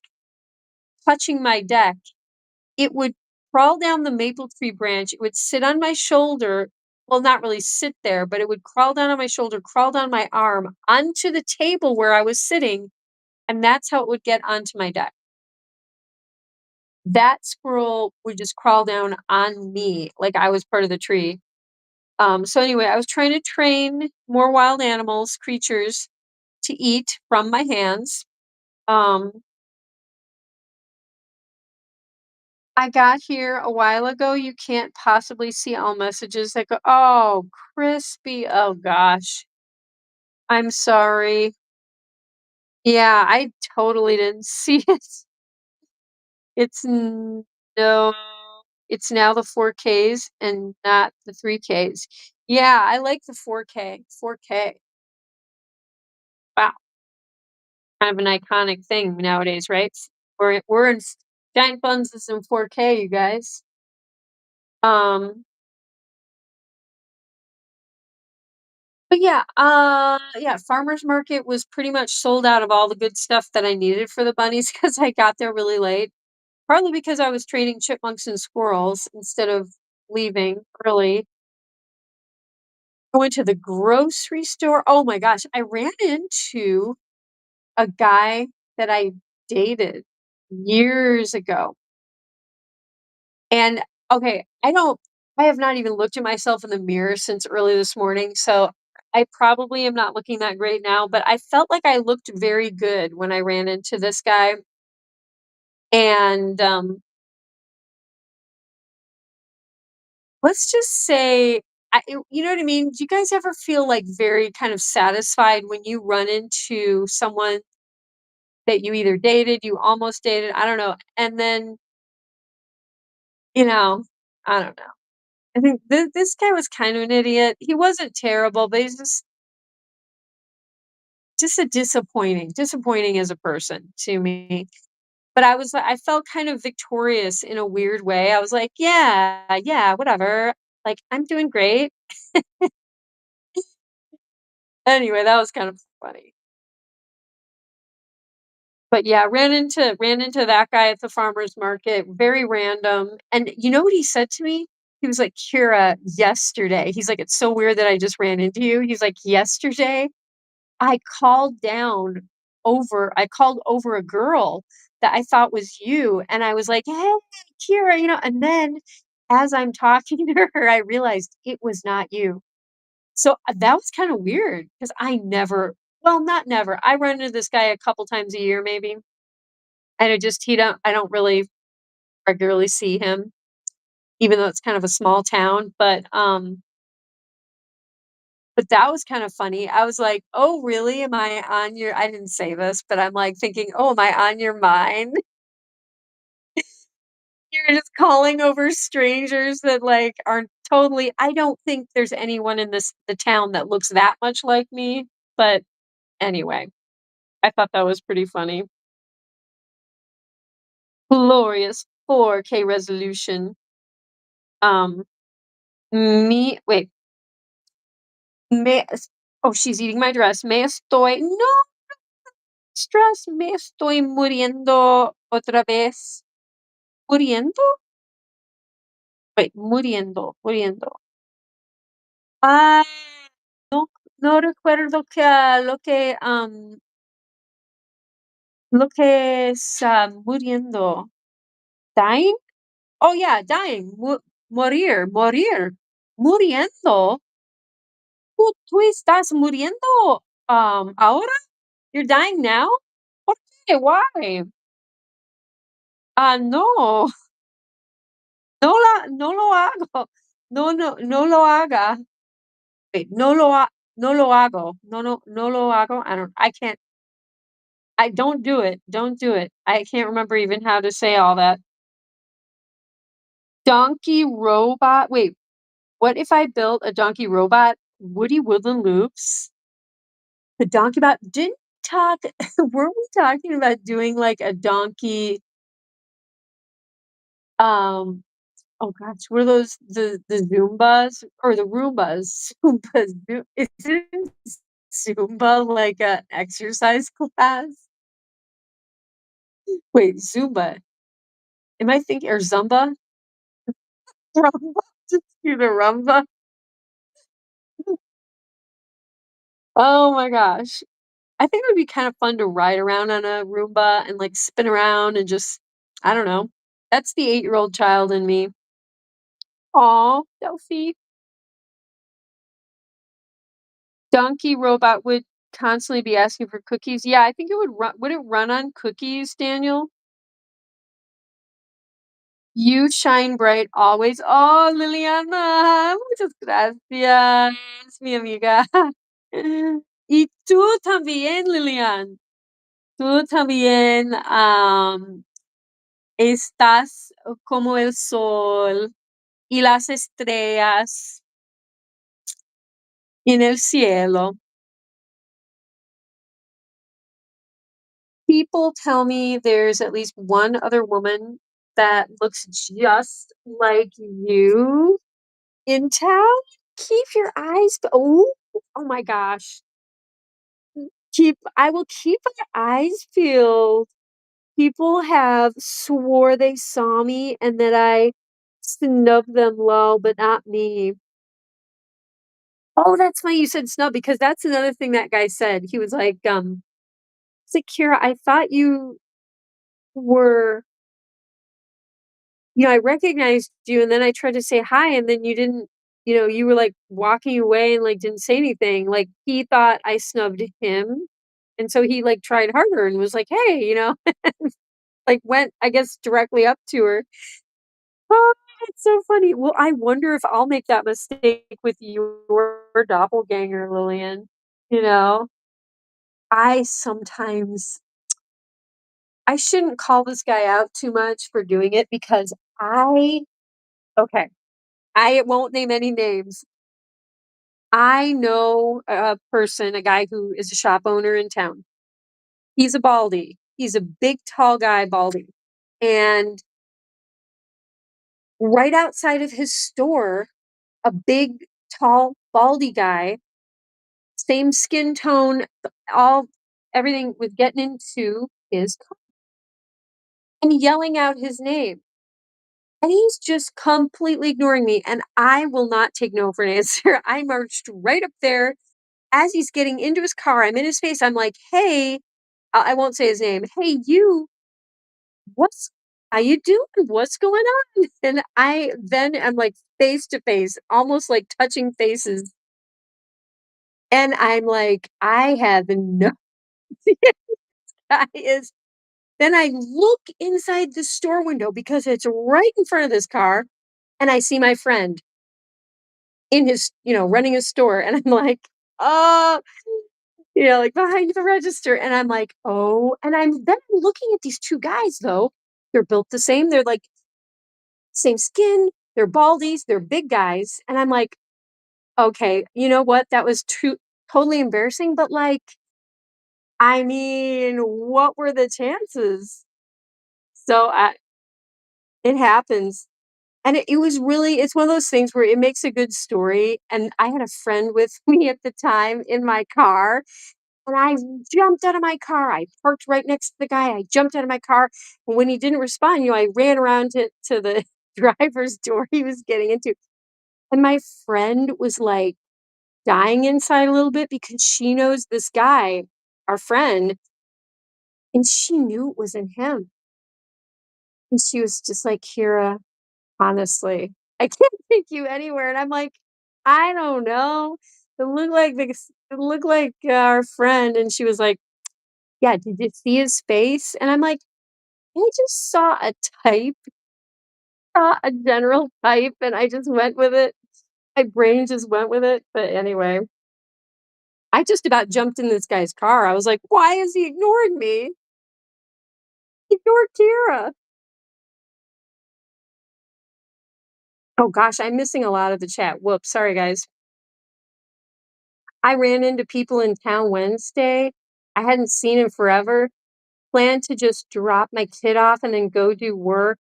touching my deck, it would crawl down the maple tree branch, it would sit on my shoulder, well, not really sit there, but it would crawl down on my shoulder, crawl down my arm, onto the table where I was sitting, and that's how it would get onto my deck. That squirrel would just crawl down on me like I was part of the tree. So anyway, I was trying to train more wild animals, creatures to eat from my hands. Um, I got here a while ago. You can't possibly see all messages that go, oh, crispy. Oh gosh. I'm sorry. Yeah, I totally didn't see it. No, it's now the 4 Ks and not the 3 Ks. Yeah, I like the 4K. 4K. Wow. Kind of an iconic thing nowadays, right? We're in Giant Bunz is in 4K, you guys. But yeah, farmer's market was pretty much sold out of all the good stuff that I needed for the bunnies because I got there really late. Partly because I was training chipmunks and squirrels instead of leaving early. I went to the grocery store. Oh my gosh, I ran into a guy that I dated years ago. And okay, I have not even looked at myself in the mirror since early this morning, so I probably am not looking that great now, but I felt like I looked very good when I ran into this guy. And let's just say, you know what I mean? Do you guys ever feel, like, very kind of satisfied when you run into someone that you either dated, you almost dated, I don't know, and then, you know, I don't know. I think this guy was kind of an idiot. He wasn't terrible, but he's just a disappointing as a person to me. But I felt kind of victorious in a weird way. I was like, "Yeah, yeah, whatever. Like, I'm doing great." Anyway, that was kind of funny. But yeah, ran into that guy at the farmer's market, very random, and you know what he said to me? He was like, "Kira, yesterday," he's like, "It's so weird that I just ran into you." He's like, "Yesterday, I called over a girl that I thought was you, and I was like, 'Hey, Kira,' and then as I'm talking to her, I realized it was not you." So, that was kinda weird weird because I never well, not never, I run into this guy a couple times a year maybe, and it just he don't I don't really regularly see him, even though it's kind of a small town, but that was kind of funny. I was like, "Oh, really? Am I on your" I didn't say this, but I'm, like, thinking, "Oh, am I on your mind?" You're just calling over strangers that, like, are totally I don't think there's anyone in the town that looks that much like me, but anyway, I thought that was pretty funny. Glorious 4K resolution. Um, me wait, me oh, she's eating my dress. Me estoy no stress, me estoy muriendo otra vez. ¿Muriendo? Wait, muriendo. Ah, no, no recuerdo que, lo que es, muriendo. ¿Dying? Oh, yeah, dying, morir. Muriendo. ¿Tú estás muriendo, ahora? You're dying now? ¿Por qué? Why? No, no lo hago. No lo haga. Wait, no lo hago. No lo hago. I can't I don't do it. I can't remember even how to say all that. Donkey robot wait, what if I built a donkey robot? Woody Woodland Loops? The donkey bot didn't talk weren't we talking about doing, like, a donkey, um oh gosh, were those the Zumbas or the Roombas? Zoombas, isn't Zumba like a exercise class? Wait, Zumba. Am I thinking or Zumba? Rumba? Just do the rumba? Oh my gosh. I think it would be kind of fun to ride around on a Roomba and, like, spin around and just I don't know. That's the eight-year-old child in me. Aw, Delphine. Donkey robot would constantly be asking for cookies. Yeah, I think it would it run on cookies, Daniel? You shine bright always. Oh, Liliana, muchas gracias, mi amiga. Y tú también, Lilian. Tú también, estás como el sol y las estrellas en el cielo. People tell me there's at least one other woman that looks just like you in town. Keep your eyes oh my gosh. I will keep my eyes peeled. People have swore they saw me and that I snubbed them low, but not me. Oh, that's funny you said snub because that's another thing that guy said. He was like, Kira, I thought you were I recognized you and then I tried to say hi and then you didn't you were like walking away and like didn't say anything. Like he thought I snubbed him. And so he like tried harder and was like, hey, like went, I guess, directly up to her. It's so funny. Well, I wonder if I'll make that mistake with your doppelganger, Lillian. You know, I sometimes I shouldn't call this guy out too much for doing it because okay, I won't name any names. I know a person, a guy who is a shop owner in town. He's a baldy. He's a big, tall guy, baldy. And right outside of his store, a big, tall, baldy guy, same skin tone, all everything was getting into his car and yelling out his name. And he's just completely ignoring me. And I will not take no for an answer. I marched right up there as he's getting into his car. I'm in his face. I'm like, hey, I won't say his name. Hey, you, what's how you doing? What's going on? And I then am like face to face, almost like touching faces. And I'm like, I have no guy is then I look inside the store window because it's right in front of this car, and I see my friend in his, running his store, and I'm like, "Oh," like behind the register, and I'm like, "Oh," and I'm looking at these 2 guys though. They're built the same. They're like same skin. They're baldies. They're big guys, and I'm like, "Okay, you know what? That was too totally embarrassing, but like, I mean, what were the chances?" So it happens. And it was really it's one of those things where it makes a good story, and I had a friend with me at the time in my car, and I jumped out of my car, I parked right next to the guy, I jumped out of my car, and when he didn't respond, I ran around to the driver's door he was getting into, and my friend was, like, dying inside a little bit because she knows this guy, our friend, and she knew it wasn't him, and she was just like, "Kira, honestly, I can't take you anywhere," and I'm like, "I don't know. It looked like our friend," and she was like, "Yeah, did you see his face?" And I'm like, "I just saw a general type, and I just went with it." My brain just went with it, but anyway, I just about jumped in this guy's car. I was like, "Why is he ignoring me? Ignore Kira." Oh gosh, I'm missing a lot of the chat. Whoops, sorry guys. I ran into people in town Wednesday. I hadn't seen him forever. Planned to just drop my kid off and then go do work.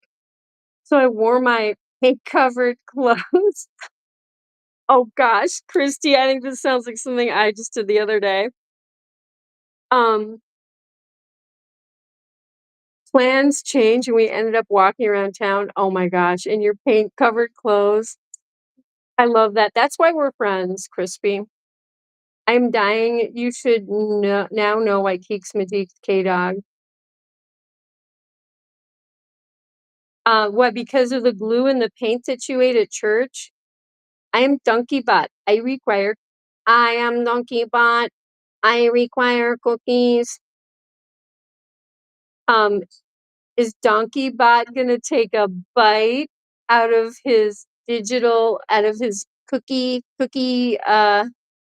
So I wore my pink covered clothes. Oh gosh, Christy, I think this sounds like something I just did the other day. Um, Plans changed and we ended up walking around town. Oh my gosh, in your paint covered clothes. I love that. That's why we're friends, Crispy. I'm dying. You should now know why Keeks Mateek's K-Dog. What, because of the glue and the paint that you ate at church? I am Donkey Bot. I am Donkey Bot. I require cookies. Um, is Donkey Bot gonna take a bite out of his cookie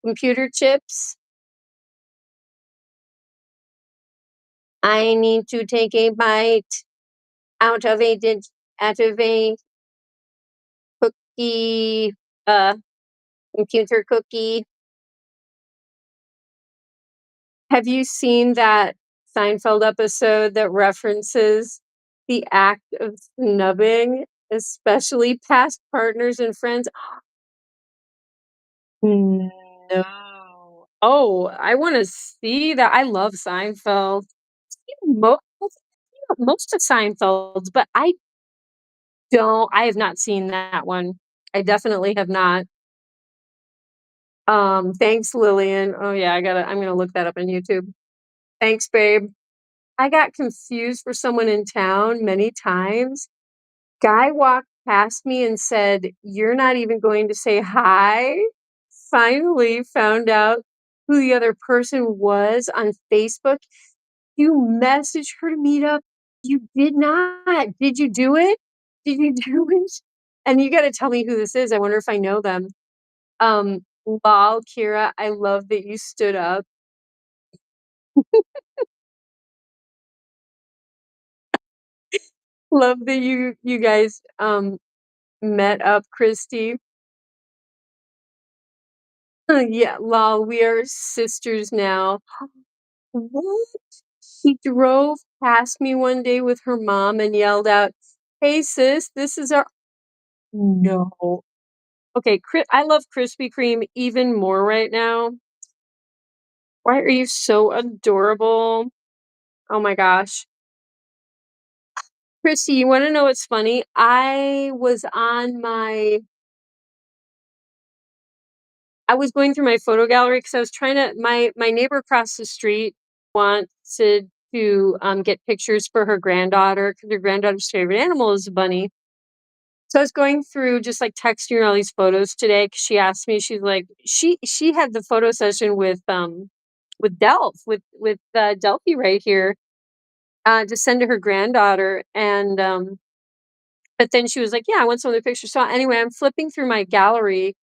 computer chips? I need to take a bite out of a cookie uh computer cookie. Have you seen that Seinfeld episode that references the act of snubbing, especially past partners and friends? No. Oh, I wanna see that. I love Seinfeld. I've seen most of Seinfeld's, but I have not seen that one. I definitely have not. Thanks, Lillian. Oh, yeah, I'm gonna look that up on YouTube. Thanks, babe. I got confused for someone in town many times. Guy walked past me and said, "You're not even going to say hi?" Finally found out who the other person was on Facebook. You messaged her to meet up. You did not. Did you do it? Did you do it? And you gotta tell me who this is. I wonder if I know them. Lol, Kira, I love that you stood up. Love that you guys met up, Christy. Yeah, lol, we are sisters now. What? She drove past me one day with her mom and yelled out, "Hey sis, this is our." No. Okay, I love Krispy Kreme even more right now. Why are you so adorable? Oh my gosh. Chrissy, you wanna know what's funny? I was going through my photo gallery because I was trying to my neighbor across the street wanted to, get pictures for her granddaughter because her granddaughter's favorite animal is a bunny. So I was going through just, like, texting her all these photos today because she asked me, she's like she had the photo session with Delphi right here, to send to her granddaughter, and, but then she was like, "Yeah, I want some of the pictures." So anyway, I'm flipping through my gallery,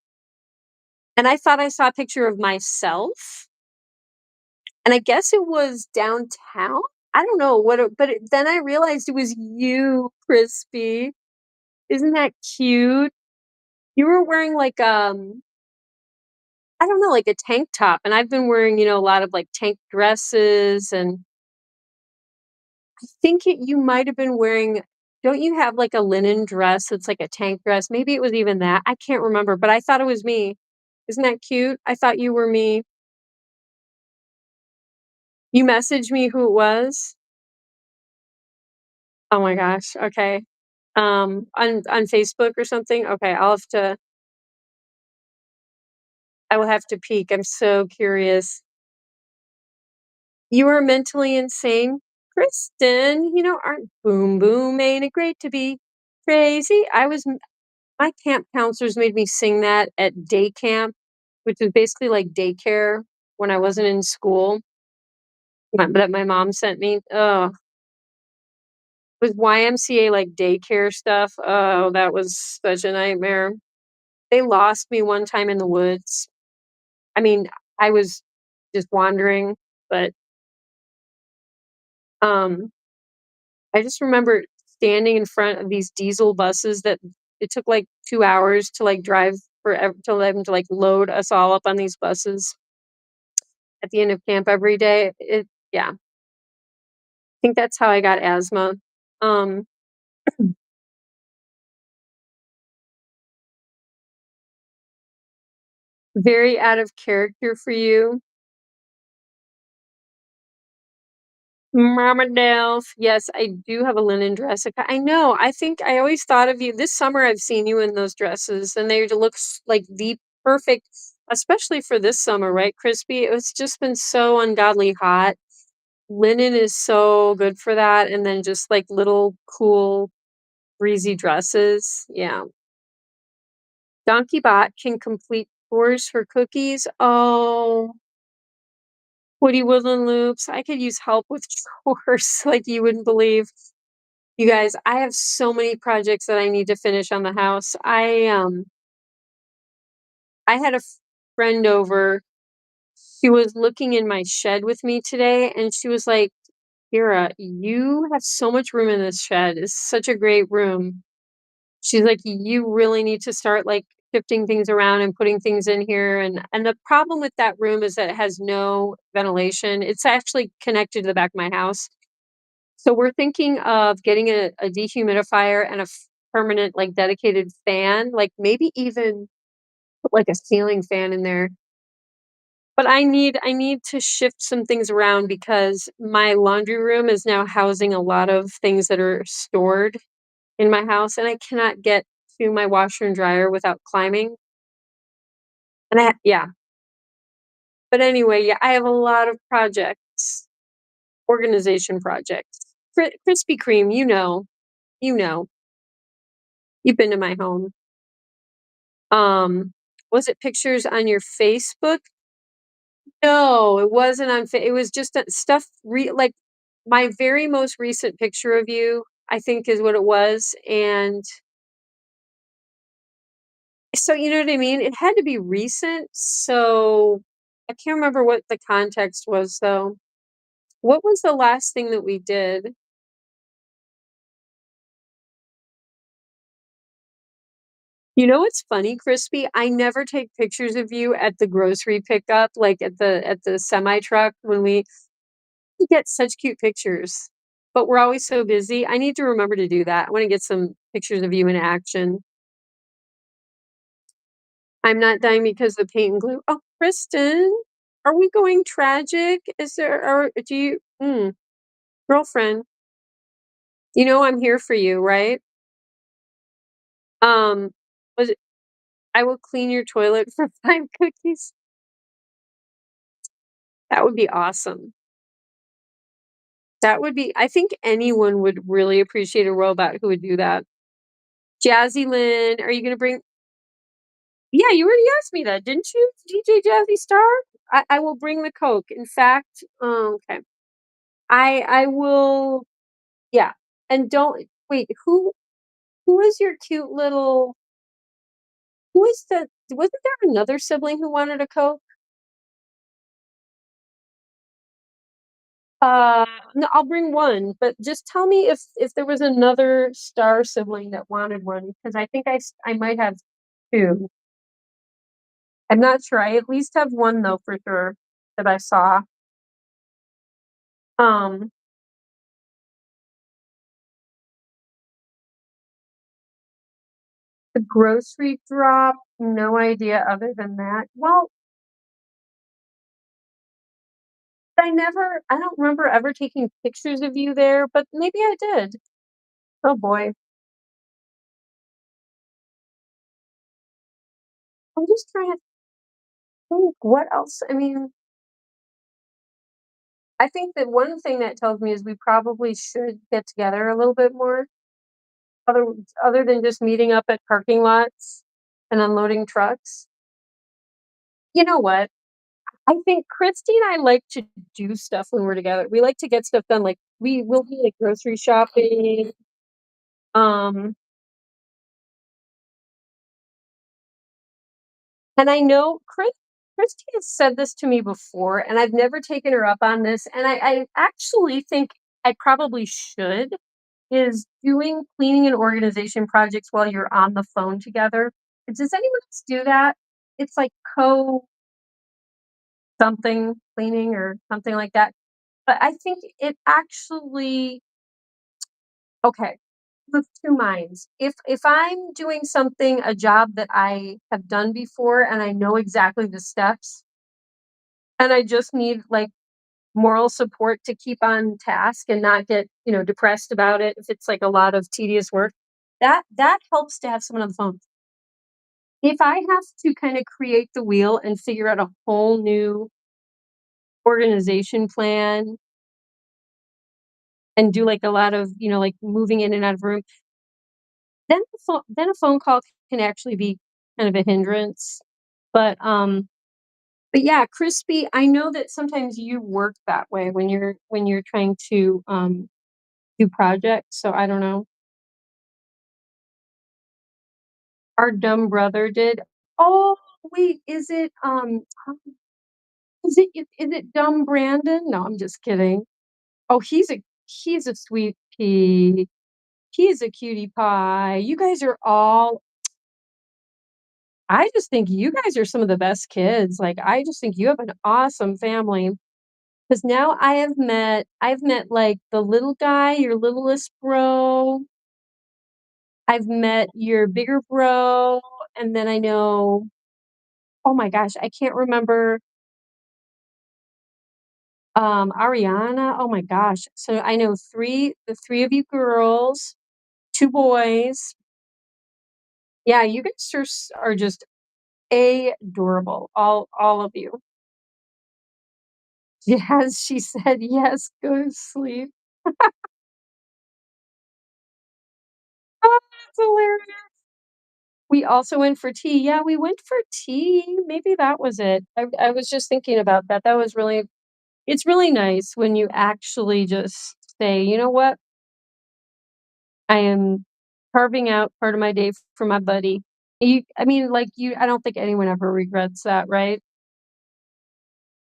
and I thought I saw a picture of myself, and I guess it was downtown? I don't know then I realized it was you, Crispy. Isn't that cute? You were wearing, like, I don't know, like a tank top, and I've been wearing, a lot of, like, tank dresses, and I think you might have been wearing, don't you have, like, a linen dress that's like a tank dress? Maybe it was even that, I can't remember, but I thought it was me. Isn't that cute? I thought you were me. You messaged me who it was? Oh my gosh, okay. On Facebook or something? Okay, I will have to peek, I'm so curious. You are mentally insane? Kristen, aren't boom boom, ain't it great to be crazy? My camp counselors made me sing that at day camp, which is basically like daycare when I wasn't in school, that my mom sent me. Oh, with YMCA, like, daycare stuff. Oh, that was such a nightmare. They lost me one time in the woods. I mean, I was just wandering, but, um, I just remember standing in front of these diesel buses that it took, like, 2 hours to, like, drive to them to, like, load us all up on these buses at the end of camp every day. Yeah, I think that's how I got asthma. Um, Very out of character for you. Mama Delph. Yes, I do have a linen dress. I know. I think I always thought of you this summer. I've seen you in those dresses, and they look like the perfect, especially for this summer, right, Crispy? It's just been so ungodly hot. Linen is so good for that, and then just like little cool breezy dresses. Yeah. Donkey Bot can complete chores for cookies. Oh, Woody Woodland Loops. I could use help with chores like you wouldn't believe. You guys, I have so many projects that I need to finish on the house. I had a friend over. She was looking in my shed with me today, and she was like, "Kira, you have so much room in this shed. It's such a great room." She's like, "You really need to start, like, shifting things around and putting things in here." And the problem with that room is that it has no ventilation. It's actually connected to the back of my house. So we're thinking of getting a dehumidifier and a permanent, like, dedicated fan, like, maybe even put, like, a ceiling fan in there. But I need to shift some things around because my laundry room is now housing a lot of things that are stored in my house, and I cannot get to my washer and dryer without climbing. And yeah. But anyway, yeah, I have a lot of projects, organization projects. Krispy Kreme, you know, you've been to my home. Was it pictures on your Facebook? No, it wasn't on it was just, stuff like, my very most recent picture of you, I think is what it was, and So, you know what I mean? It had to be recent, so I can't remember what the context was, though. What was the last thing that we did? You know what's funny, Crispy? I never take pictures of you at the grocery pickup, like, at the semi truck when we get such cute pictures, but we're always so busy. I need to remember to do that. I wanna get some pictures of you in action. I'm not dying because of the paint and glue. Oh, Kristen, are we going tragic? Is there or do you girlfriend, you know I'm here for you, right? Um, was it I will clean your toilet for 5 cookies. That would be awesome. That would be I think anyone would really appreciate a robot who would do that. Jazzy Lynn, are you gonna bring Yeah, you already asked me that, didn't you? DJ Jazzy Star? I will bring the Coke. In fact, okay. I will yeah, and don't wait, who is your cute little who is the wasn't there another sibling who wanted a Coke? Uh, no, I'll bring one, but just tell me if there was another Star sibling that wanted one, because I think I might have 2. I'm not sure, I at least have 1 though for sure that I saw. Um, the grocery drop, no idea other than that. Well, I don't remember ever taking pictures of you there, but maybe I did. Oh boy. I'm just trying to think what else. I mean, I think that one thing that tells me is we probably should get together a little bit more, other other than just meeting up at parking lots and unloading trucks. You know what? I think Christy and I like to do stuff when we're together. We like to get stuff done. Like we will be like grocery shopping. Um, and I know Christy has said this to me before, and I've never taken her up on this. And I actually think I probably should is doing cleaning and organization projects while you're on the phone together. Does anyone else do that? It's like co something cleaning or something like that. But I think it actually okay, with 2 minds. If I'm doing something, a job that I have done before and I know exactly the steps, and I just need, like, moral support to keep on task and not get, depressed about it if it's, like, a lot of tedious work, that helps to have someone on the phone. If I have to kinda create the wheel and figure out a whole new organization plan and do, like, a lot of, like, moving in and out of room, then a phone call can actually be kind of a hindrance. But, but yeah, Crispy, I know that sometimes you work that way when you're trying to, do projects, so I don't know. Our dumb brother did. Oh, wait, is it dumb Brandon? No, I'm just kidding. Oh, he's a sweet pea. He's a cutie pie. You guys are all I just think you guys are some of the best kids. Like, I just think you have an awesome family. Because now I've met, like, the little guy, your littlest bro. I've met your bigger bro, and then I know oh my gosh, I can't remember, Ariana. Oh my gosh. So I know 3 of you girls, 2 boys. Yeah, you guys are just adorable, all of you. Yes, she said, "Yes, go to sleep." Oh, that's hilarious. We also went for tea. Yeah, we went for tea. Maybe that was it. I was just thinking about that. That was really it's really nice when you actually just say, "You know what? I am carving out part of my day for my buddy." I mean, like, I don't think anyone ever regrets that, right?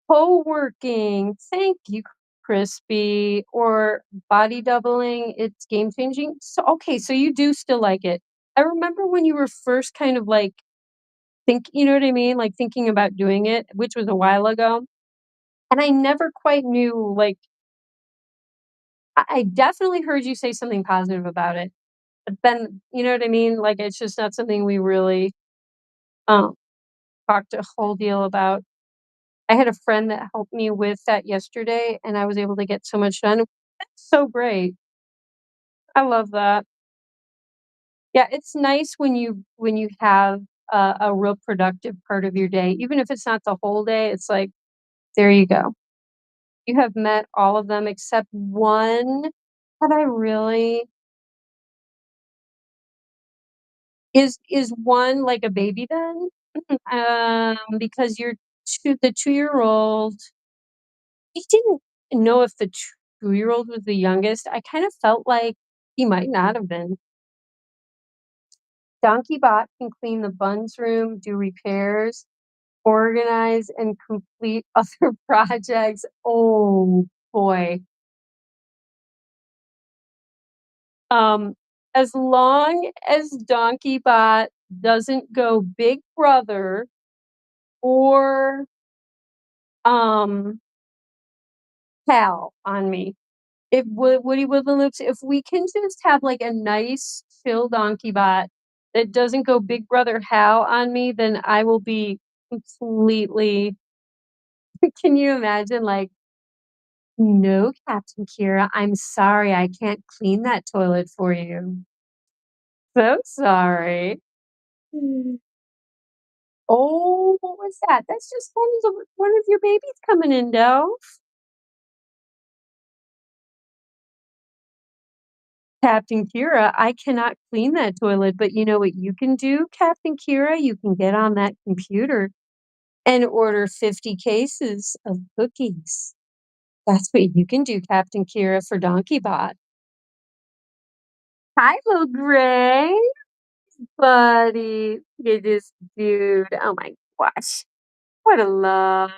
Co-working, thank you, Crispy, or body doubling, it's game changing. So, okay, so you do still like it. I remember when you were first kind of like you know what I mean? Like thinking about doing it, which was a while ago. And I never quite knew, like, I definitely heard you say something positive about it. But then, you know what I mean? Like, it's just not something we really um, talked a whole deal about. I had a friend that helped me with that yesterday, and I was able to get so much done. That's so great. I love that. Yeah, it's nice when you have a real productive part of your day, even if it's not the whole day. It's like, there you go. You have met all of them except one that I really is one like a baby then? Because the 2-year-old, he didn't know if the 2-year-old was the youngest. I kind of felt like he might not have been. Donkey Bot can clean the Bunz room, do repairs, organize, and complete other projects. Oh boy. Um, as long as Donkey Bot doesn't go Big Brother or um pal on me. If Woody Woodland Loops, if we can just have like a nice chill donkey bot that doesn't go Big Brother Hal on me, then I will be completely can you imagine like, "No, Captain Kira, I'm sorry, I can't clean that toilet for you. So sorry." Mm. Oh, what was that? That's just one of your babies coming in, Dove. Captain Kira, I cannot clean that toilet, but you know what you can do, Captain Kira? You can get on that computer and order 50 cases of cookies. That's what you can do, Captain Kira, for DonkeyBot. Hi, little Gray, buddy. Look at this dude. Oh my gosh. What a love.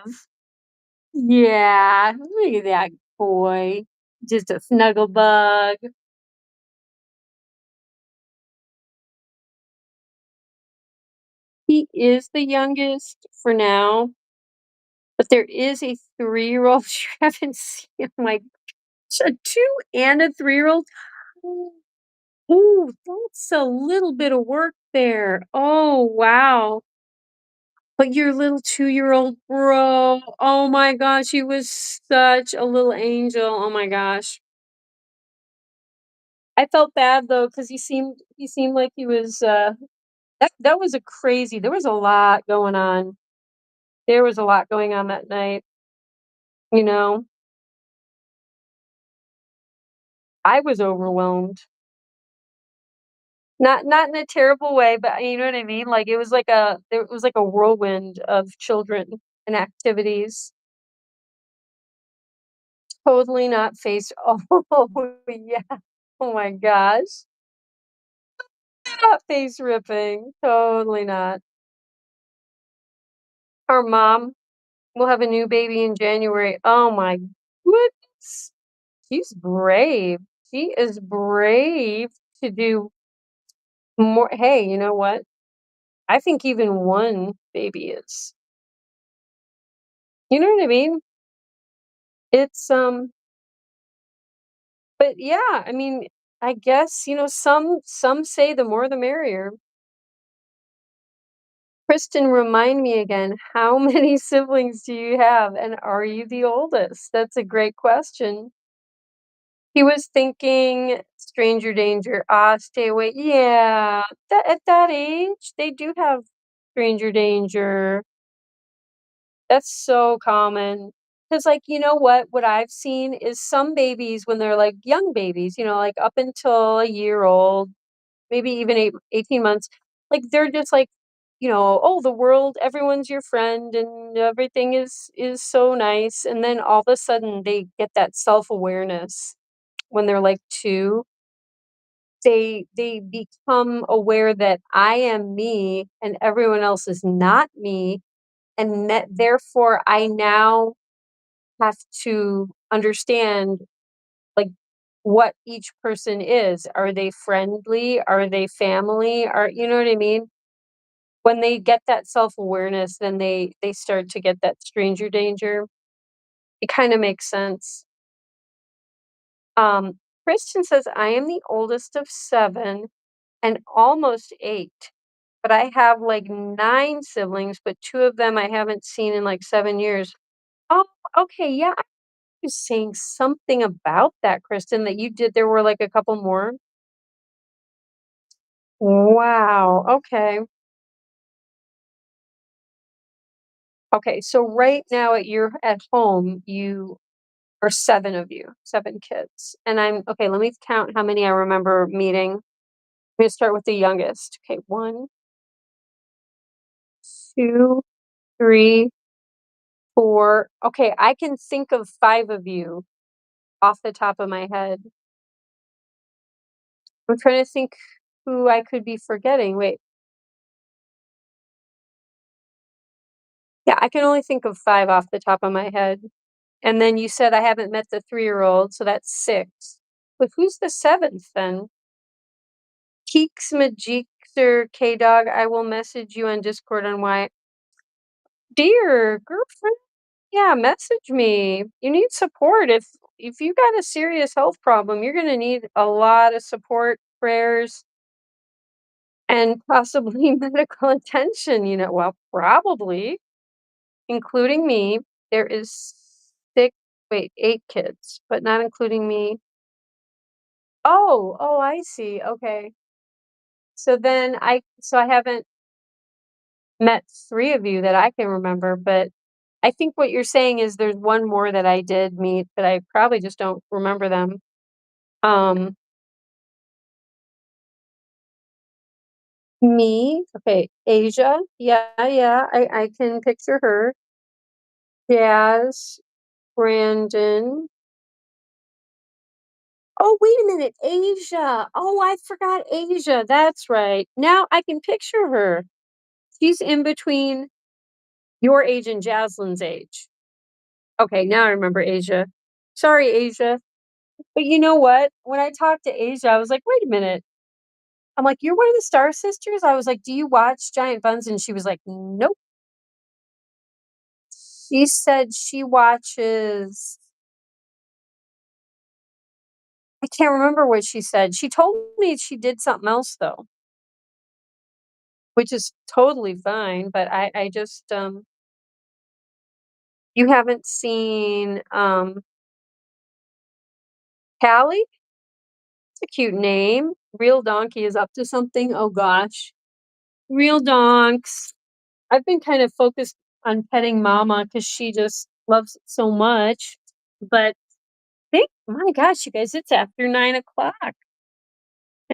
Yeah, look at that boy. Just a snuggle bug. He is the youngest for now. But there is a 3-year-old you haven't seen. I'm like, a 2 and a 3-year-old? Ooh, that's a little bit of work there. Oh, wow. But your little 2-year-old bro, oh my gosh, he was such a little angel. Oh my gosh. I felt bad though, because he seemed like he was, that was a crazy there was a lot going on. There was a lot going on that night, you know? I was overwhelmed. Not in a terrible way, but you know what I mean? Like, it was like a whirlwind of children and activities. Totally not face oh, yeah. Oh my gosh. Not face ripping. Totally not. Our mom will have a new baby in January. Oh my goodness. She's brave. She is brave to do more. Hey, you know what? I think even one baby is. You know what I mean? It's But yeah, I mean, I guess, some say the more the merrier. Kristen, remind me again, how many siblings do you have, and are you the oldest? That's a great question. He was thinking stranger danger. Ah, stay away. Yeah, at that age, they do have stranger danger. That's so common. Because, like, you know what? What I've seen is some babies, when they're like young babies, like up until a year old, maybe even 18 months, like, they're just like, "Oh, the world, everyone's your friend and everything is so nice." And then all of a sudden they get that self-awareness when they're like 2. they become aware that I am me and everyone else is not me, and that therefore I now have to understand, like, what each person is. Are they friendly? Are they family? Are you know what I mean? When they get that self-awareness, then they start to get that stranger danger. It kinda makes sense. Kristen says, "I am the oldest of 7 and almost 8, but I have, like, 9 siblings, but 2 of them I haven't seen in, like, 7 years." Oh, okay, yeah, I was saying something about that, Kristen, that you did there were, like, a couple more? Wow, okay. Okay, so right now at home, you are 7 of you, 7 kids, and I'm okay, let me count how many I remember meeting. I'm gonna start with the youngest. Okay, 1, 2, 3, 4. Okay, I can think of 5 of you off the top of my head. I'm trying to think who I could be forgetting. Wait. Yeah, I can only think of 5 off the top of my head. And then you said I haven't met the 3-year-old, so that's 6. But who's the 7th then? Keeks Majikster K Dog, I will message you on Discord on why. Dear girlfriend, yeah, message me. You need support. If you got a serious health problem, you're gonna need a lot of support, prayers, and possibly medical attention, well, probably, including me. There is 6 wait, 8 kids, but not including me. Oh, I see, okay. So I haven't met 3 of you that I can remember, but I think what you're saying is there's one more that I did meet, but I probably just don't remember them. Um, Me? Okay, Asia, yeah, I can picture her. Jazz, Brandon. Oh, wait a minute, Asia. Oh, I forgot Asia, that's right. Now I can picture her. She's in between your age and Jaslyn's age. Okay, now I remember Asia. Sorry, Asia. But you know what? When I talked to Asia, I was like, "Wait a minute." I'm like, "You're one of the Star Sisters?" I was like, "Do you watch Giant Bunz?" And she was like, "Nope." She said she watches I can't remember what she said. She told me she did something else though, which is totally fine, but I just, you haven't seen, Callie? It's a cute name. Real Donkey is up to something. Oh gosh. Real donks. I've been kind of focused on petting Mama because she just loves it so much. But think, my gosh, you guys, it's after 9 o'clock.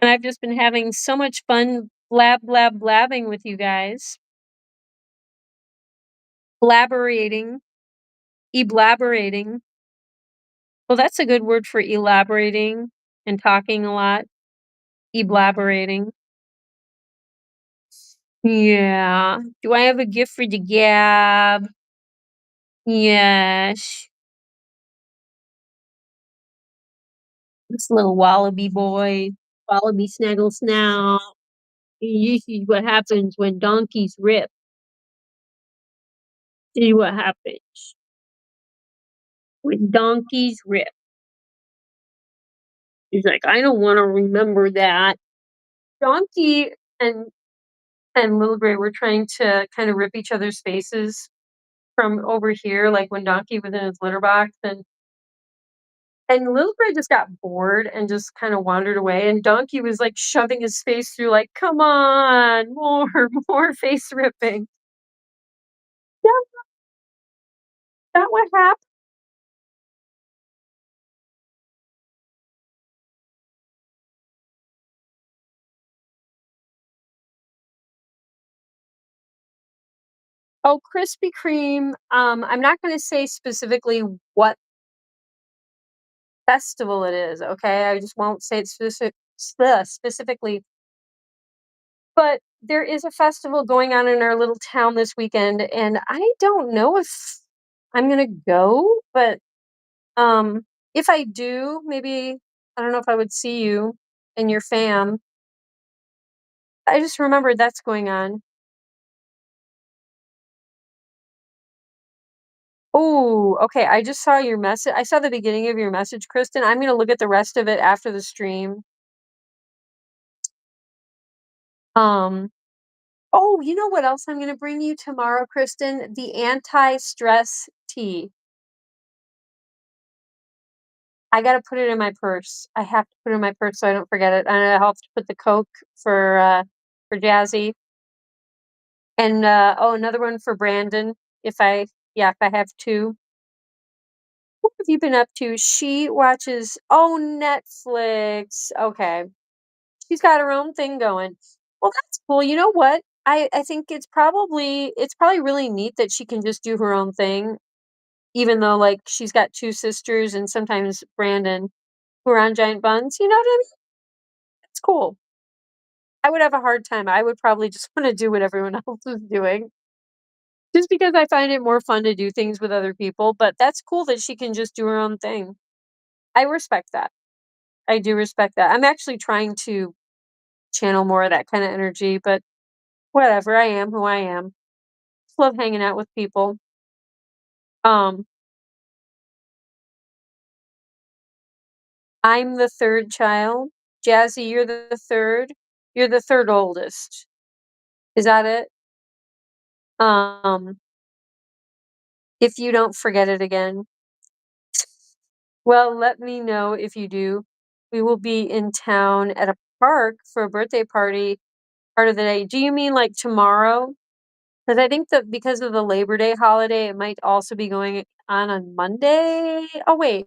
And I've just been having so much fun blabbing with you guys. Elaborating. Elaborating. Well, that's a good word for elaborating and talking a lot. Elaborating. Yeah. Do I have a gift for the Gab? Yes. This little wallaby boy. Wallaby snaggle snout. This is what happens when donkeys rip. This is what happens when donkeys rip. He's like, I don't want to remember that. Donkey and Little Gray were trying to kind of rip each other's faces from over here, like when Donkey was in his litter box, and Little Gray just got bored and just kind of wandered away, and Donkey was like shoving his face through, like, come on, more, more face ripping. Yeah, that what happened. Oh, Krispy Kreme. I'm not gonna say specifically what festival it is, okay? I just won't say it specifically. But there is a festival going on in our little town this weekend, and I don't know if I'm gonna go, but if I do, maybe I don't know if I would see you and your fam. I just remembered that's going on. Oh, okay. I just saw your message. I saw the beginning of your message, Kristen. I'm gonna look at the rest of it after the stream. Um, oh, you know what else I'm gonna bring you tomorrow, Kristen? The anti-stress tea. I gotta put it in my purse. I have to put it in my purse so I don't forget it. And I have to put the Coke for Jazzy. And oh, another one for Brandon if I yeah, if I have two. What have you been up to? She watches oh, Netflix. Okay. She's got her own thing going. Well, that's cool. You know what? I think it's probably really neat that she can just do her own thing, even though like she's got two sisters and sometimes Brandon who are on giant buns. You know what I mean? It's cool. I would have a hard time. I would probably just want to do what everyone else is doing. Just because I find it more fun to do things with other people, but that's cool that she can just do her own thing. I respect that. I do respect that. I'm actually trying to channel more of that kind of energy, but whatever. I am who I am. Just love hanging out with people. Um, I'm the third child. Jazzy, you're the third. You're the third oldest. Is that it? Um, if you don't forget it again. Well, let me know if you do. We will be in town at a park for a birthday party part of the day. Do you mean like tomorrow? Because I think that because of the Labor Day holiday, it might also be going on Monday. Oh, wait.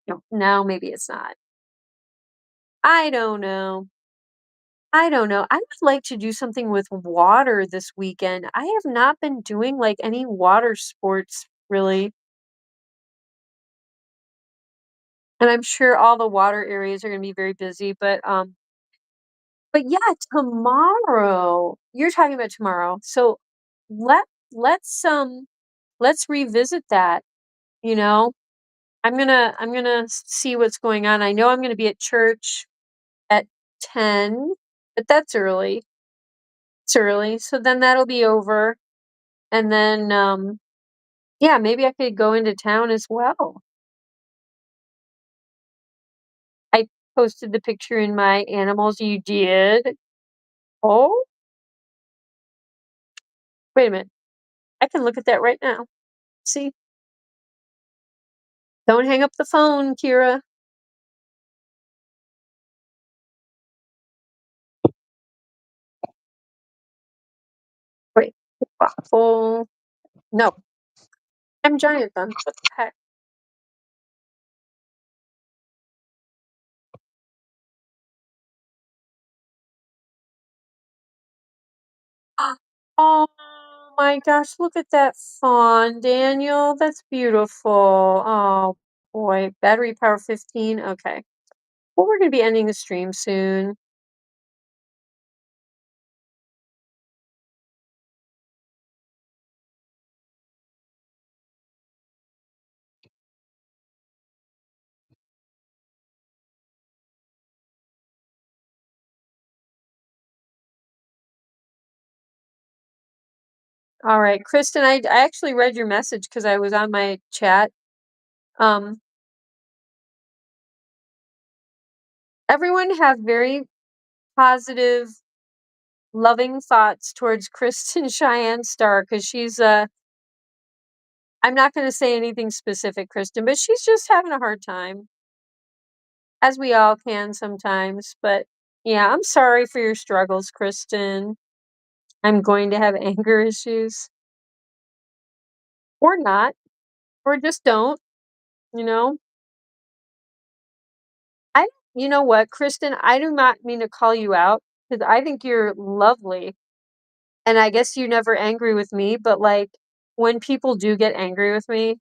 No, no, maybe it's not. I don't know. I don't know. I would like to do something with water this weekend. I have not been doing like any water sports really. And I'm sure all the water areas are going to be very busy, but yeah, tomorrow. You're talking about tomorrow. So let let's let's revisit that, you know. I'm gonna see what's going on. I know I'm gonna be at church at 10, but that's early. It's early. So then that'll be over. And then yeah, maybe I could go into town as well. I posted the picture in my animals. You did? Oh, wait a minute. I can look at that right now. See? Don't hang up the phone, Kira. Wait. Waffle. No, I'm giant then. What the heck? Oh my gosh, look at that fawn, Daniel. That's beautiful. Oh boy. Battery power 15. Okay. Well, we're gonna be ending the stream soon. All right, Kristen, I actually read your message because I was on my chat. Um, everyone have very positive, loving thoughts towards Kristen Cheyenne Star because she's I'm not gonna say anything specific, Kristen, but she's just having a hard time, as we all can sometimes. But yeah, I'm sorry for your struggles, Kristen. I'm going to have anger issues. Or not, or just don't, you know? I you know what, Kristen, I do not mean to call you out because I think you're lovely, and I guess you're never angry with me, but, like, when people do get angry with me,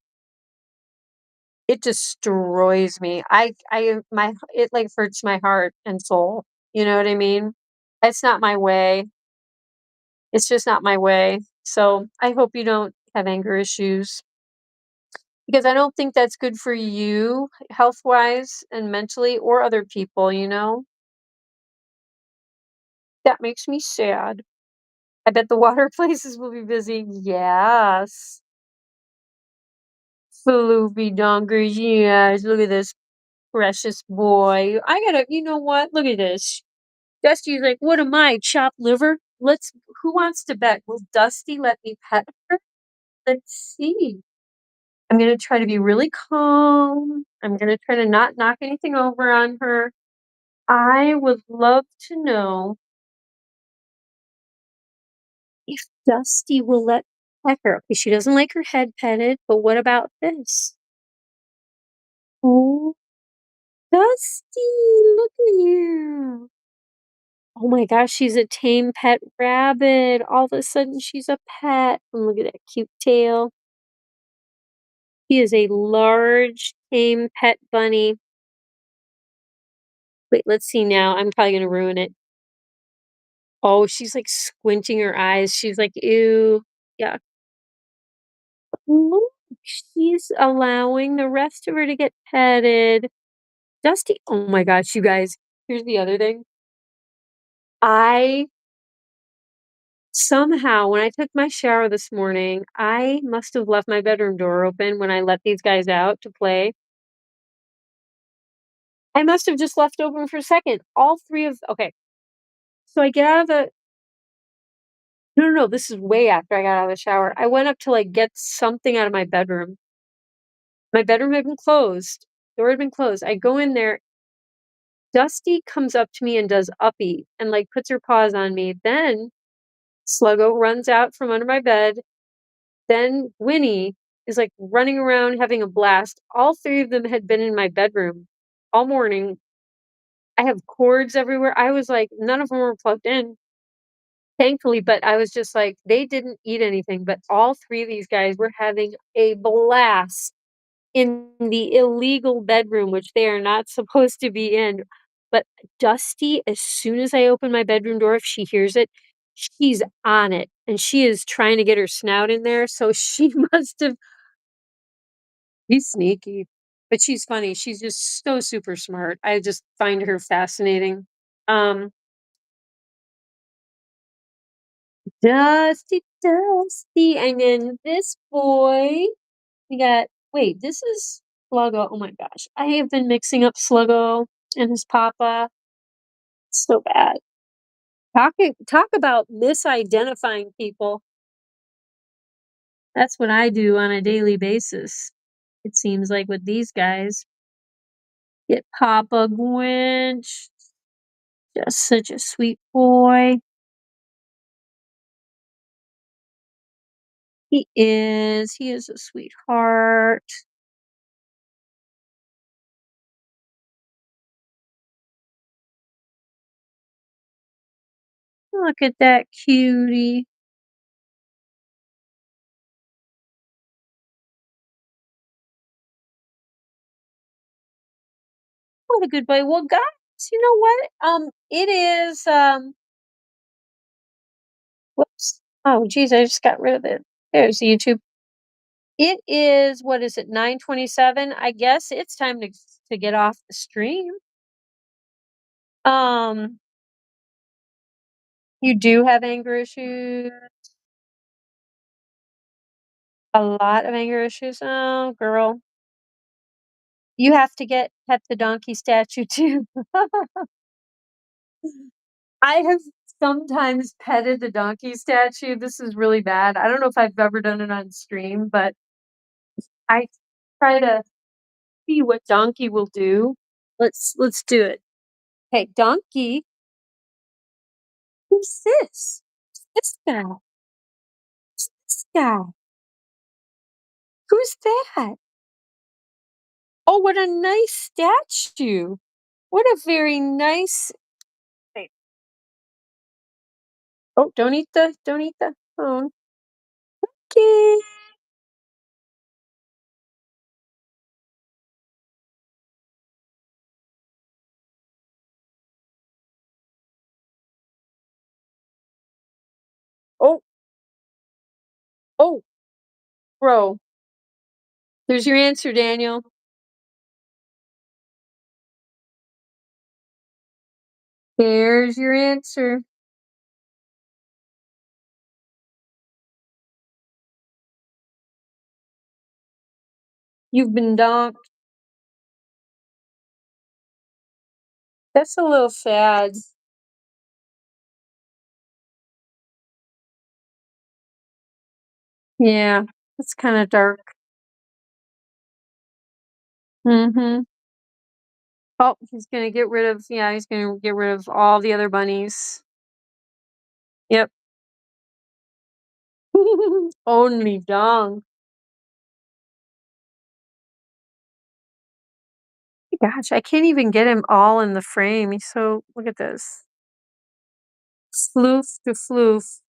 It destroys me. It, like, hurts my heart and soul, you know what I mean? It's not my way. It's just not my way. So, I hope you don't have anger issues because I don't think that's good for you health-wise and mentally or other people, you know? That makes me sad. I bet the water places will be busy. Yes. Floofy donkers, yes. Look at this precious boy. I gotta, you know what? Look at this. Dusty's like, what am I, chopped liver? Who wants to bet? Will Dusty let me pet her? Let's see. I'm gonna try to be really calm. I'm gonna try to not knock anything over on her. I would love to know if Dusty will let pet her. Okay, she doesn't like her head petted, but what about this? Oh, Dusty, look at you. Oh my gosh, she's a tame pet rabbit. All of a sudden, she's a pet. And look at that cute tail. He is a large, tame pet bunny. Wait, let's see now. I'm probably gonna ruin it. Oh, she's like squinting her eyes. She's like, ew. Yeah. Look, she's allowing the rest of her to get petted. Dusty, oh my gosh, you guys. Here's the other thing. I Somehow, when I took my shower this morning, I must have left my bedroom door open when I let these guys out to play. I must have just left open for a second. All 3 of okay, so I get out of the no, this is way after I got out of the shower. I went up to, like, get something out of my bedroom. My bedroom had been closed. Door had been closed. I go in there, Dusty comes up to me and does uppy and, like, puts her paws on me. Then Sluggo runs out from under my bed. Then Gwynnie is, like, running around having a blast. All 3 of them had been in my bedroom all morning. I have cords everywhere. I was like, none of them were plugged in, thankfully, but I was just like, they didn't eat anything, but all 3 of these guys were having a blast in the illegal bedroom, which they are not supposed to be in. But Dusty, as soon as I open my bedroom door, if she hears it, she's on it, and she is trying to get her snout in there, so she must have she's sneaky, but she's funny. She's just so super smart. I just find her fascinating. Um, Dusty, and then this boy, we got wait, this is Sluggo. Oh my gosh. I have been mixing up Sluggo and his papa. So bad. Talk about misidentifying people. That's what I do on a daily basis. It seems like with these guys. Get Papa Grinch. Just such a sweet boy. He is. He is a sweetheart. Look at that cutie. What a good boy. Well, guys, you know what? It is, whoops. Oh, geez, I just got rid of it. There's YouTube. It is, what is it, 9:27? I guess it's time to get off the stream. Um, you do have anger issues. A lot of anger issues. Oh, girl. You have to get pet the donkey statue too. I have sometimes petted the donkey statue. This is really bad. I don't know if I've ever done it on stream, but I try to see what donkey will do. Let's do it. Hey, donkey, who's this? This guy. Who's this guy? Who's that? Oh, what a nice statue. What a very nice wait. Oh, don't eat the phone. Okay. Bro, there's your answer, Daniel. There's your answer. You've been donked. That's a little sad. Yeah, it's kind of dark. Mm-hmm. Oh, he's gonna get rid of, yeah, he's gonna get rid of all the other bunnies. Yep. Only dong. Gosh, I can't even get him all in the frame. He's so, look at this. Floof to floof.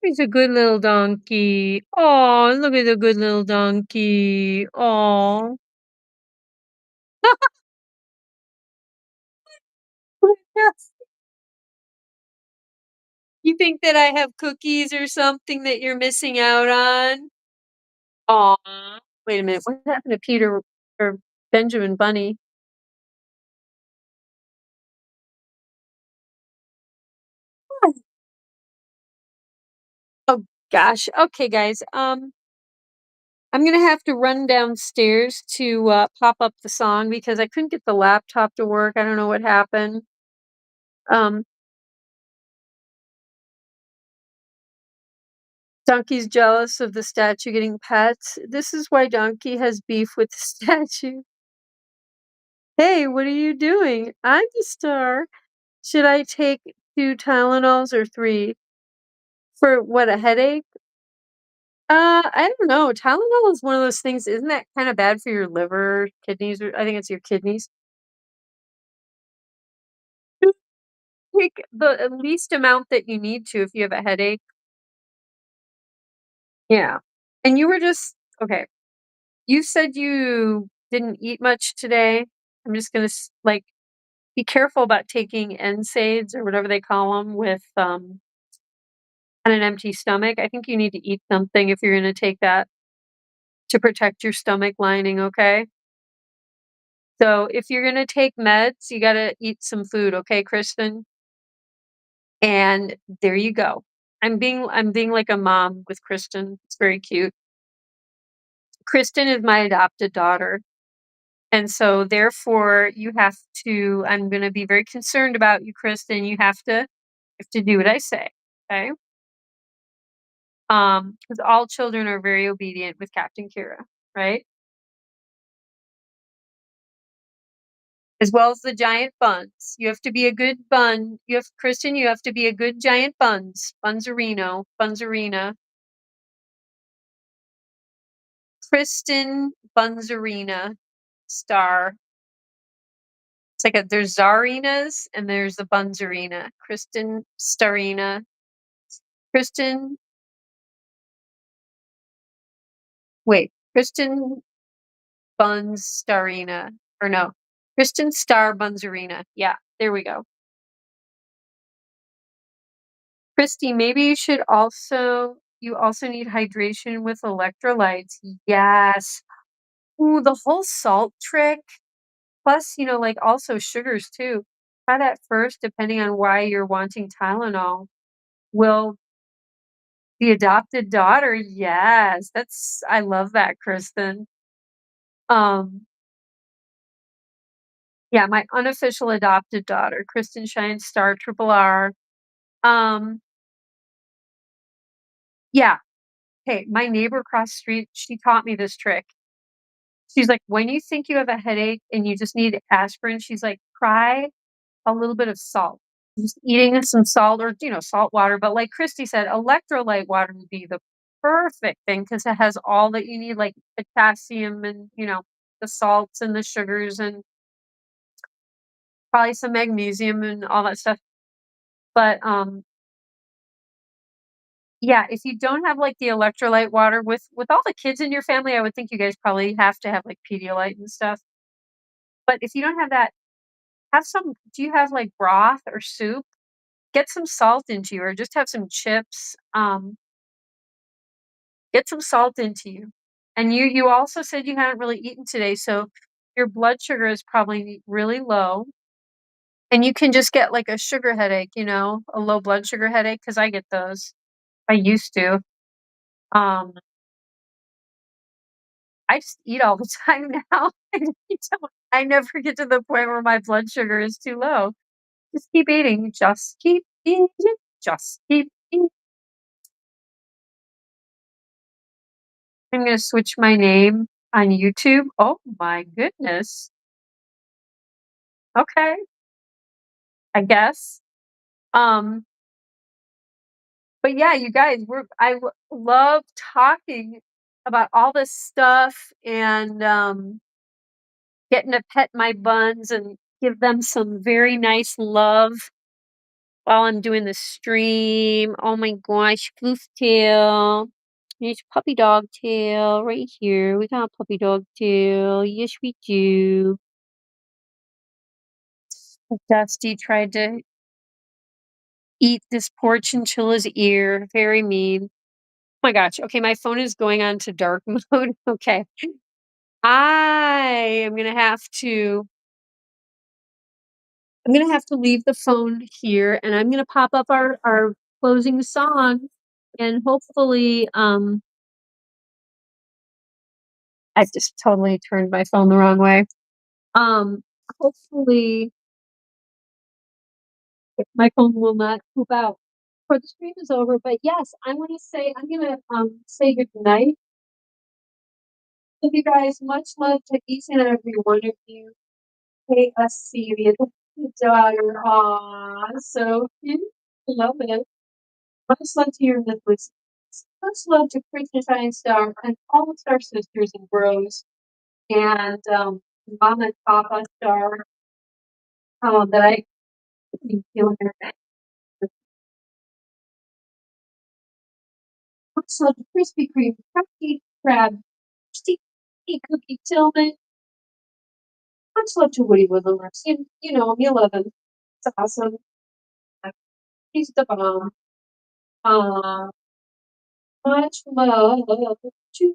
He's a good little donkey. Oh, look at the good little donkey. Oh. Yes. You think that I have cookies or something that you're missing out on? Aw. Wait a minute. What happened to Peter or Benjamin Bunny? Oh gosh. Okay, guys. I'm gonna have to run downstairs to pop up the song because I couldn't get the laptop to work. I don't know what happened. Um, Donkey's jealous of the statue getting pets. This is why Donkey has beef with the statue. Hey, what are you doing? I'm the star. Should I take 2 Tylenols or 3? For what, a headache? I don't know. Tylenol is one of those things, isn't that kind of bad for your liver, kidneys, or I think it's your kidneys? Take the least amount that you need to if you have a headache. Yeah. And you were just okay. You said you didn't eat much today. I'm just gonna like be careful about taking NSAIDs or whatever they call them with on an empty stomach. I think you need to eat something if you're gonna take that to protect your stomach lining. Okay. So if you're gonna take meds, you gotta eat some food. Okay, Kristen. And there you go. I'm being like a mom with Kristen. It's very cute. Kristen is my adopted daughter. And so therefore you have to I'm gonna be very concerned about you, Kristen. You have to do what I say. Okay? Because all children are very obedient with Captain Kira, right? As well as the giant buns. You have to be a good bun. You have Kristen, you have to be a good giant buns. Bunzerino. Bunzerina. Kristen Bunzerina star. It's like there's Czarinas and there's the Bunzerina. Kristen Starina. Kristen, wait, Kristen Buns Starina. Or no, Kristen Star Bunzerina. Yeah, there we go. Christy, maybe you also need hydration with electrolytes. Yes. Ooh, the whole salt trick. Plus, like also sugars too. Try that first, depending on why you're wanting Tylenol. Will the adopted daughter? Yes, I love that, Kristen. Um, yeah, my unofficial adopted daughter, Kristen Shine Star Triple R. Um, yeah. Hey, my neighbor across the street, she taught me this trick. She's like, when you think you have a headache and you just need aspirin, she's like, try a little bit of salt. Just eating some salt or, salt water. But like Christy said, electrolyte water would be the perfect thing because it has all that you need, like potassium and, the salts and the sugars and probably some magnesium and all that stuff. But, yeah, if you don't have, like, the electrolyte water with all the kids in your family, I would think you guys probably have to have, like, Pedialyte and stuff. But if you don't have that, have some do you have, like, broth or soup? Get some salt into you or just have some chips, get some salt into you. And you also said you hadn't really eaten today, so your blood sugar is probably really low, and you can just get, like, a sugar headache, a low blood sugar headache because I get those. I used to. Um, I just eat all the time now. I never get to the point where my blood sugar is too low. Just keep eating. Just keep eating. Just keep eating. I'm gonna switch my name on YouTube. Oh my goodness. Okay, I guess. Um, but yeah, you guys, love talking about all this stuff and getting to pet my buns and give them some very nice love while I'm doing the stream. Oh my gosh, Floof tail. There's puppy dog tail right here. We got a puppy dog tail. Yes, we do. Dusty tried to eat this poor chinchilla's ear. Very mean. Oh my gosh. Okay, my phone is going on to dark mode. Okay. I am gonna have to leave the phone here and I'm gonna pop up our closing song and hopefully I just totally turned my phone the wrong way. Um hopefully my phone will not poop out before the stream is over. But yes, I'm gonna say good night. Love you guys. Much love to each and every one of you. Hey, Celia, the daughter. Aw, so cute. Love it. Much love to your listeners. Much love to Christian Shining Star and all of our sisters and bros and Mom and Papa Star that I can feel in their back. Much love to Krispy Kreme, Crafty Crab, Sticky Cookie Tillman. Much love to Woody Woodlands. You love him. It's awesome. He's the bomb. Uh, much love to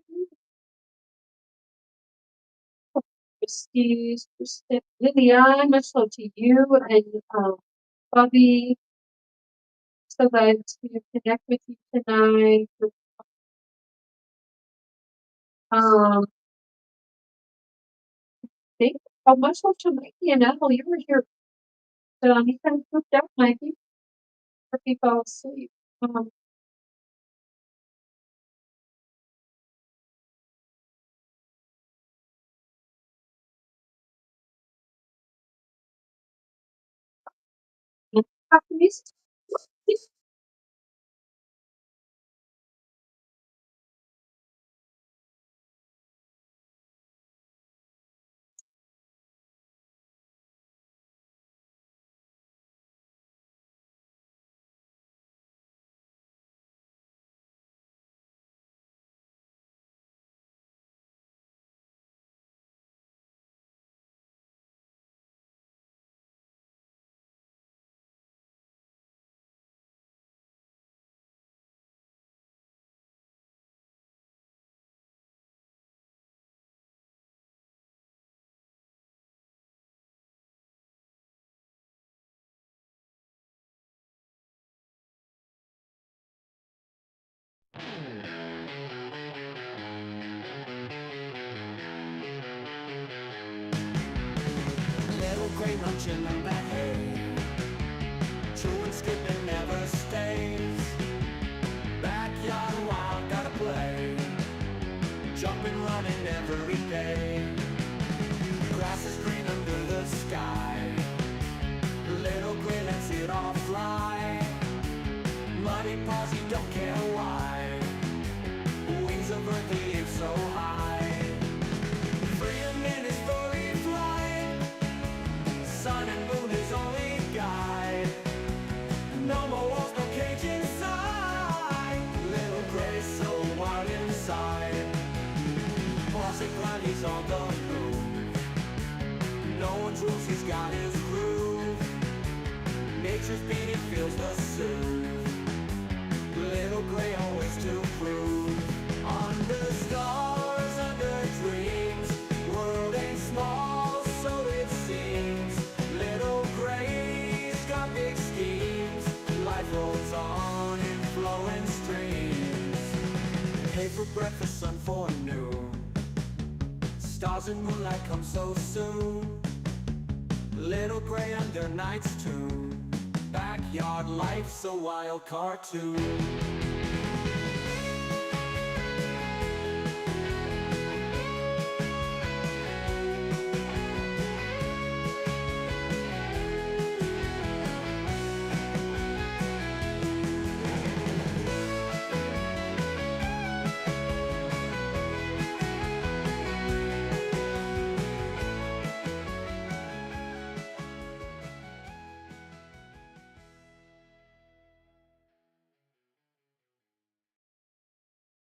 Christie's, Lillian. Much love to you and Bobby. So glad to connect with you tonight. Um, thank much love to Mikey and Ethel. You were here. He kind of pooped out, Mikey, before he fell asleep. After these, Little gray munching on that hay, chewing, skipping, never stays. Backyard wild, gotta play, jumping, running every day. Grass is green under the sky, little gray lets it all fly. Muddy paws, you don't care why, wings of earth, the ape so high. Freedom in his furry flight, sun and moon Nature's beauty feels the soothe. Little gray always to prove. Under stars, under dreams, world ain't small, so it seems. Little gray's got big schemes. Life rolls on in flowing streams. Hay for breakfast, sun for noon. Stars and moonlight come so soon. Little gray under night's tune. Backyard life's a wild cartoon.